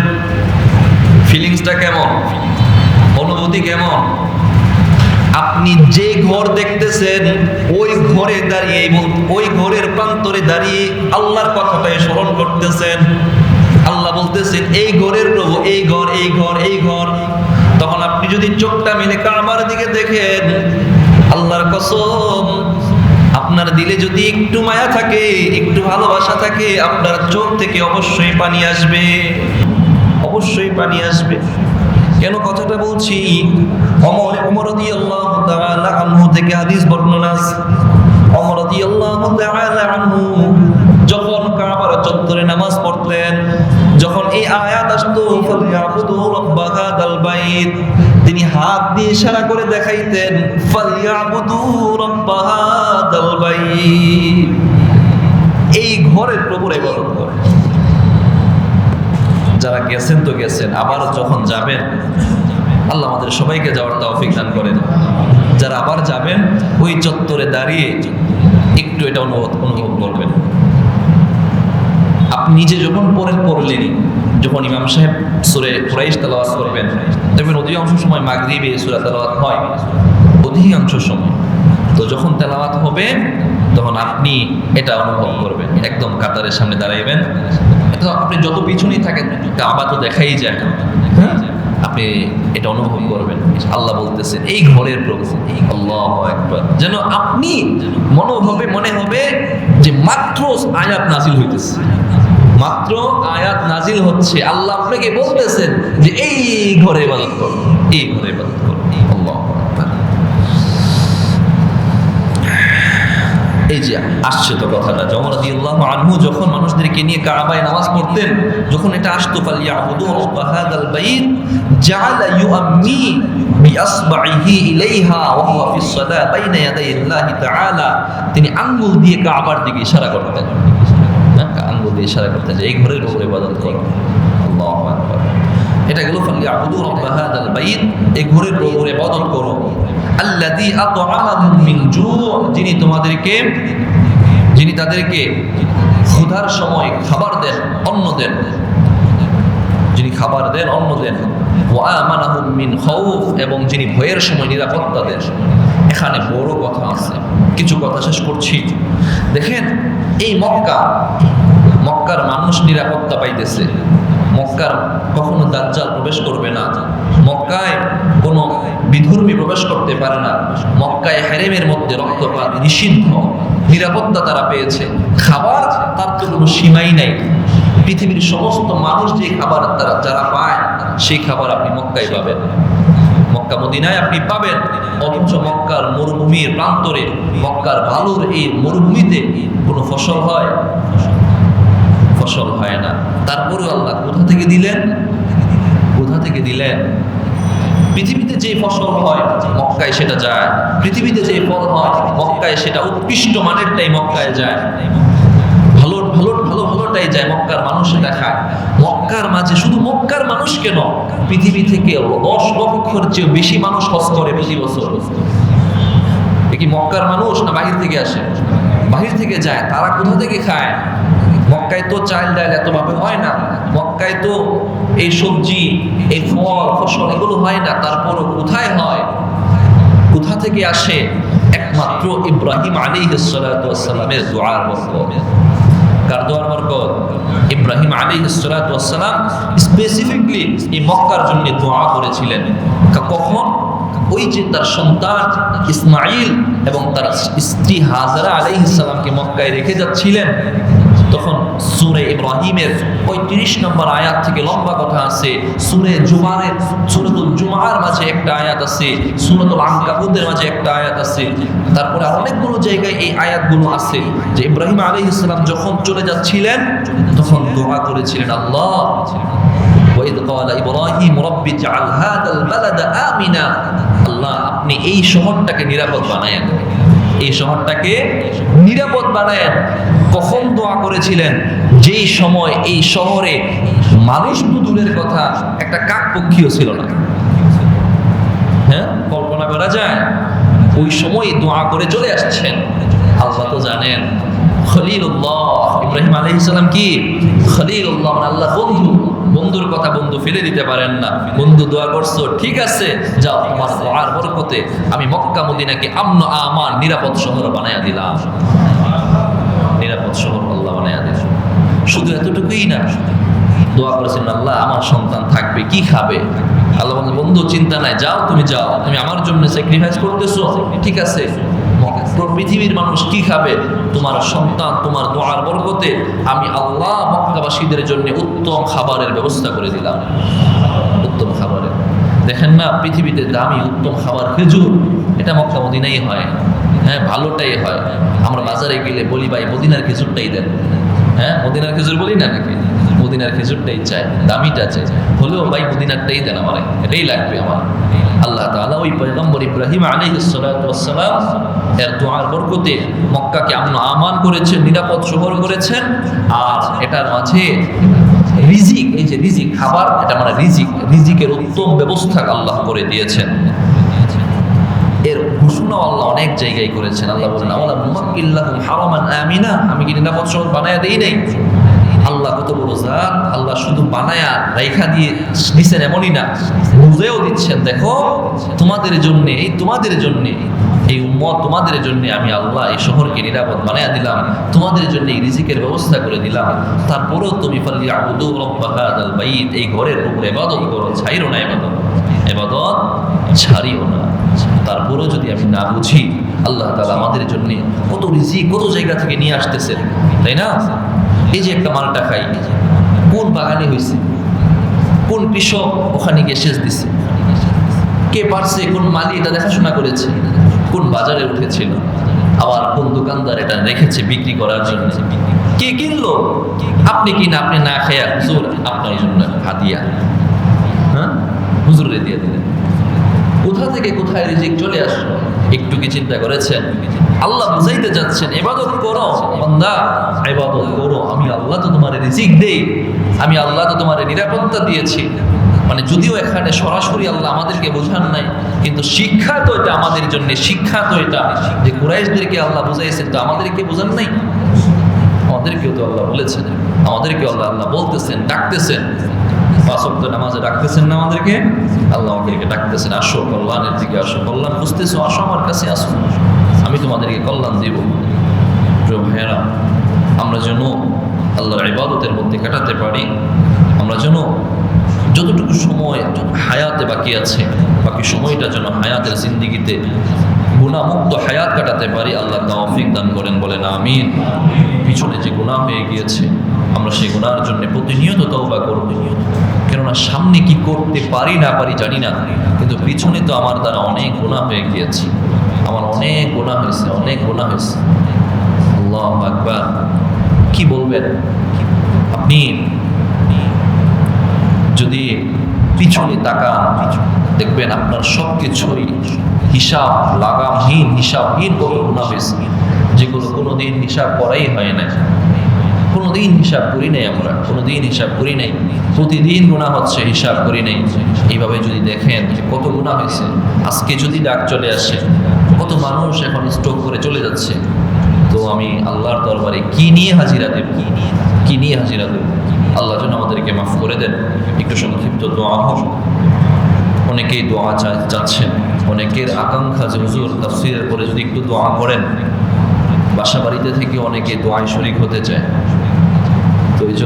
ফিলিংসটা কেমন, অনুভূতি কেমন? আপনি যে ঘর দেখতেছেন, ওই ঘরে দাঁড়িয়ে, ওই ঘরের প্রান্তরে দাঁড়িয়ে আল্লাহর কথাটাই স্মরণ করতেছেন। আল্লাহ বলতেছেন এই ঘরের প্রভু, এই ঘর, এই ঘর, এই ঘর। তখন আপনি যদি চোখটা মেলে কাবার দিকে দেখেন, আল্লাহর কসম, আপনার দিলে যদি একটু মায়া থাকে, একটু ভালোবাসা থাকে, আপনার চোখ থেকে অবশ্যই পানি আসবে, অবশ্যই পানি আসবে। কেন কথাটা বলছি? ওমর রাদিয়াল্লাহু তাআলা আনহু থেকে হাদিস বর্ণনা আছে। ওমর রাদিয়াল্লাহু তাআলা আনহু যখন কাবার চত্বরে নামাজ পড়তেন, যখন এই আয়াত আসতো ফালইয়াবুদু রাব্ব হাযাল বাইত, তিনি হাত দিয়ে ইশারা করে দেখাইতেন ফালইয়াবুদু রাব্ব হাযাল বাইত, এই ঘরের প্রভুর ইবাদত করে। যারা গেছেন তো গেছেন, আবার যখন যাবেন, আল্লাহ আমাদের সবাইকে যাওয়ার তৌফিক দান করেন। যারা আবার যাবেন ওই চত্বরে দাঁড়িয়ে একটু এটা অনুভব করবেন। আপনি নিজে যখন পড়লেনই, যখন ইমাম সাহেব সূরা কুরাইশ তেলাওয়াত করবেন, দেখবেন অধিকাংশ সময় মাগরিবে সূরা তেলাওয়াত হয়, অধিকাংশ সময়। তো যখন তেলাওয়াত হবে তখন আপনি এটা অনুভব করবেন, একদম কাতারের সামনে দাঁড়াইবেন। এটা আপনি যত পিছনেই থাকেন কাবা তো দেখাই যায়, হ্যাঁ, আপনি এটা অনুভব করবেন। আল্লাহ বলতেছেন এই ঘরের প্রভু, আল্লাহু আকবার। যেন আপনি মনে হবে যে মাত্র আয়াত নাজিল হইতেছে, মাত্র আয়াত নাজিল হচ্ছে, আল্লাহ আপনাকে বলতেছেন যে এই ঘরে ইবাদত করো, এই ঘরে ইবাদত করো। আল্লাহু আকবার। এই যে আসছে তো কথাটা, ওমর রাদিয়াল্লাহু আনহু যখন মানুষদেরকে নিয়ে কাবায় নামাজ পড়তেন, যখন এটা আসতো ফালইয়াবুদু রাব্ব হাযাল বাইত জাআলা ইউআম্মি বিআসবাইহি ইলাইহা ওয়া হুয়া ফিস সালাহ বাইনা ইয়াদাই আল্লাহ তাআলা, তিনি আঙ্গুল দিয়ে কাবার দিকে ইশারা করতেন, আঙ্গুল দিয়ে ইশারা করতেন যে এই ঘরের উপরে ইবাদত করো। আল্লাহু আকবার। এটা গেল ফালইয়াবুদু রাব্ব হাযাল বাইত, এই ঘরের উপরে ইবাদত করো। আল্লাযী আত'আমাহুম মিন জু', যিনি তাদেরকে ক্ষুধার সময় খাবার দেন, অন্ন দেন, যিনি খাবার দেন, অন্ন দেন। ওয়া আমানাহুম মিন খাউফ, এবং যিনি ভয়ের সময় নিরাপত্তা দেন। এখানে বড় কথা আছে, কিছু কথা শেষ করছি। দেখেন এই মক্কার মানুষ নিরাপত্তা পাইতেছে, মক্কার কখনো দাজ্জাল প্রবেশ করবে না, মক্কায় কোনো বিধর্মী প্রবেশ করতে পারে না, মক্কায় হেরেমের মধ্যে রক্তপাত নিষিদ্ধ, নিরাপত্তা তারা পেয়েছে। খাবার তার তো কোনো সীমাই নাই, পৃথিবীর সমস্ত মানুষ যে খাবার যারা পায় সেই খাবার আপনি মক্কায় পাবেন, মক্কা মদিনায় আপনি পাবেন। অথচ মক্কার মরুভূমির প্রান্তরে, মক্কার ভালোর এই মরুভূমিতে কোনো ফসল হয়? ফসল হয় না। তারপরেও আল্লাহ কোথা থেকে দিলেন? পৃথিবীতে যে ফসল হয় মক্কায় সেটা যায়, পৃথিবীতে যে ফল হয় মক্কায় সেটা উৎকৃষ্ট মানেরটাই মক্কায় যায়, ভালোটাই যায়, মক্কার মানুষ সেটা খায়। মক্কার মাঝে শুধু মক্কার মানুষ কেন, পৃথিবী থেকে 10 লক্ষের চেয়ে বেশি মানুষ হজ করে প্রতি বছর। এ কি মক্কার মানুষ না বাহির থেকে আসে? বাহির থেকে যায়। তারা কোথা থেকে খায়? মক্কায় তো চাল ডাল এতভাবে হয় না, মক্কায় তো এই সবজি, এই ফল ফসল এগুলো হয় না। তারপরও কোথায় হয়, কোথা থেকে আসে? একমাত্র ইব্রাহিম আলাইহিস সালাতু ওয়াস সালামের দুআর বরকত। কার দুআর বরকত? ইব্রাহিম আলাইহিস সালাতু ওয়াস সালাম স্পেসিফিকলি এই মক্কার জন্য দোয়া করেছিলেন। কখন? ওই যে তার সন্তান ইসমাইল এবং তার স্ত্রী হাজারা আলাইহিস সালামকে মক্কায় রেখে যাচ্ছিলেন, তখন সূরা ইব্রাহিমের 35 নম্বর আয়াত থেকে লম্বা কথা আছে, সূরাতুল জুমার মাঝে একটা আয়াত আছে, সূরাতুল আনকাবুতের মাঝে একটা আয়াত আছে, তারপরে আর অনেকগুলো জায়গায় এই আয়াতগুলো আছে যে ইব্রাহিম আলাইহিস সালাম যখন চলে যাচ্ছিলেন তখন দোয়া করেছিলেন, আল্লাহ ওয়াইদ ক্বালা ইব্রাহিম রাব্বি জাআল হাযাল বালাদা আমিনা, আল্লাহ আপনি এই শহরটাকে নিরাপদ বানায়েন, এই শহরটাকে নিরাপদ বানায়েন। কখন দোয়া করেছিলেন? যেই সময় এই শহরে মানুষ তো দূরের কথা, একটা কাকপক্ষীও ছিল না। হ্যাঁ, কল্পনা করা যায়? ওই সময় দোয়া করে চলে আসছেন। আল্লাহ তো জানেন খলিলুল্লাহ, ইব্রাহিম আলাইহিস সালাম কি খলিলুল্লাহ, মানে আল্লাহ বন্ধু, বন্ধুর কথা বন্ধু ফেলে দিতে পারেন না। বন্ধু দোয়া করছো, ঠিক আছে, যাও, তোমার দোয়ার বরকতে আমি মক্কা মদিনাকে আমন আমান নিরাপদ শহর বানায়া দিলাম, নিরাপদ শহর আল্লাহ বানায়া দিল। শুধু এতটুকুই না, দোয়া করেছেন আল্লাহ আমার সন্তান থাকবে, কি খাবে? আল্লাহ বলেন বন্ধু চিন্তা নাই, যাও, তুমি যাও, তুমি আমার জন্য স্যাক্রিফাইস করতেছো, ঠিক আছে, পৃথিবীর মানুষ কি খাবে? তোমার সন্তান, তোমার দোয়ার বরকতে আমি আল্লাহ মক্কাবাসীদের জন্য উত্তম খাবারের ব্যবস্থা করে দিলাম, উত্তম খাবারের। দেখেন না, পৃথিবীতে দামি উত্তম খাবার খেজুর, এটা মক্কা মদিনাই হয়। হ্যাঁ, ভালোটাই হয়। আমরা বাজারে গেলে বলি ভাই মদিনার খেজুরটাই দেন। হ্যাঁ, মদিনার খেজুর বলি না নাকি? মদিনার খেজুরটাই চাই, দামিটা চাই, হলেও ভাই মদিনারটাই দেন, আমার এটাই লাগবে আমার। আল্লাহ তাআলা ওই পয়গম্বর ইব্রাহিম আলাইহিস সালাতু ওয়াস সালাম এর দোয়ার বরকতে মক্কাকে আমন আমান করেছেন, নিরাপদ শহর করেছেন। আর এটার মাঝে রিজিক, এই যে রিজিক খাবার, এটা মানে রিজিকের উত্তম ব্যবস্থা আল্লাহ করে দিয়েছেন। এর ঘোষণা আল্লাহ অনেক জায়গায় করেছেন। আল্লাহ বলেন আওয়ালাম নুমাক্কিল্লাহুম হারামান আমিনা, আমি কি নিরাপদ শহর বানায়া দেই নাই? আল্লাহ কত বড় জাত! আল্লাহ শুধু বানায়া রেখা দিয়ে দিচ্ছেন এমনই না, বুঝেও দিচ্ছেন। দেখো তোমাদের জন্য, এই উম্মত তোমাদের জন্য আমি আল্লাহ এই শহরকে নিরাপদ বানায়া দিলাম, তোমাদের জন্য এই রিজিকের ব্যবস্থা করে দিলাম। তারপরেও তুমি ফালিয়াবুদু রাব্বা হাযাল বাইত, এই ঘরের উপরে ইবাদত করো, ছাইরো না ইবাদত ছাড়িও না। তারপরেও যদি আমি না বুঝি, আল্লাহ তাআলা আমাদের জন্য কত রিজিক কত জায়গা থেকে নিয়ে আসতেছেন, তাই না? এই যে একটা মালটা খাই, কোন বাগানে হয়েছে, কোন কৃষক ওখানে গিয়ে সেচ দিছে, কে পারছে, কোন মালি এটা দেখাশোনা করেছে, কোন বাজারে উঠেছিল, আবার কোন দোকানদার এটা রেখেছে বিক্রি করার জন্য, কে কিনলো, আপনি কিনা, আপনি না খেয়া হুজুর আপনার জন্য হাদিয়া, হ্যাঁ হুজুরে দিয়ে দিলেন। কোথা থেকে কোথায় রিজিক চলে আসলো একটু কি চিন্তা করেছেন? আল্লাহ বুঝাইতে যাচ্ছেন ইবাদত করো বান্দা, ইবাদত করো, আমি আল্লাহ তো তোমার রিজিক দেই, আমি আল্লাহ তো তোমার নিরাপত্তা দিয়েছি। মানে যদিও এখানে সরাসরি আল্লাহ আমাদেরকে বোঝান নাই, কিন্তু শিক্ষা তো এটা আমাদের জন্য, শিক্ষা তো এটা যে কুরাইশদেরকে আল্লাহ বুঝাইছেন, তো আমাদেরকে বোঝান নাই? আমাদেরকেও তো আল্লাহ বলেছেন, আমাদেরকে আল্লাহ বলতেছেন, ডাকতেছেন, পাঁচ ওয়াক্ত নামাজে ডাকতেছেন না আমাদেরকে? আল্লাহ আমাদেরকে ডাকতেছেন, আসো কল্যাণের দিকে আসো, কল্যাণ খুঁজতেছো, আসো আমার কাছে আসো, আমি তোমাদেরকে কল্যাণ দেব। প্রিয় ভাইয়েরা, আমরা যেন আল্লাহর ইবাদতের মধ্যে কাটাতে পারি, আমরা যেন যতটুকু সময় হায়াতে বাকি আছে, বাকি সময়টা যেন হায়াতের জিন্দিগিতে গুনাহমুক্ত হায়াত কাটাতে পারি। আল্লাহ তৌফিক দান করেন, বলেন আমিন। পিছনে যে গুনাহ হয়ে গিয়েছে, আমরা সেই গুনাহের জন্য প্রতিনিয়ত তওবা করব, কেননা সামনে কি করতে পারি না পারি জানি না, কিন্তু পিছনে তো আমার দ্বারা অনেক গুনাহ হয়ে গিয়েছে, আমার অনেক গুনাহ হয়েছে, অনেক গুনাহ হয়েছে। আল্লাহু আকবার। কি বলবেন আপনি যদি পিছনে তাকান, দেখবেন আপনার সব কিছুই হিসাব লাগামহীন, হিসাবহীন কত গুনাহ হয়েছে, যেগুলো কোনোদিন হিসাব করাই হয় না, কোনোদিন হিসাব করি নাই, আমরা কোনোদিন হিসাব করি নাই, প্রতিদিন গুনাহ হচ্ছে, হিসাব করি নাই। এইভাবে যদি দেখেন কত গুনাহ হয়েছে, আজকে যদি ডাক চলে আসে, কত মানুষ এখন স্ট্রোক করে চলে যাচ্ছে, তো আমি আল্লাহর দরবারে কি নিয়ে হাজিরা দেব, কি নিয়ে হাজিরা দেব? আল্লাহ যেন আমাদেরকে মাফ করে দেন। একটু সংক্ষিপ্ত দোয়া হোক। অনেকেই দোয়া চাচ্ছেন, অনেকের আকাঙ্ক্ষা যে হুজুর তাফসীরের পরে যদি একটু দোয়া করেন, বাসা বাড়িতে থেকে অনেকে দোয়ায় শরীক হতে চায়।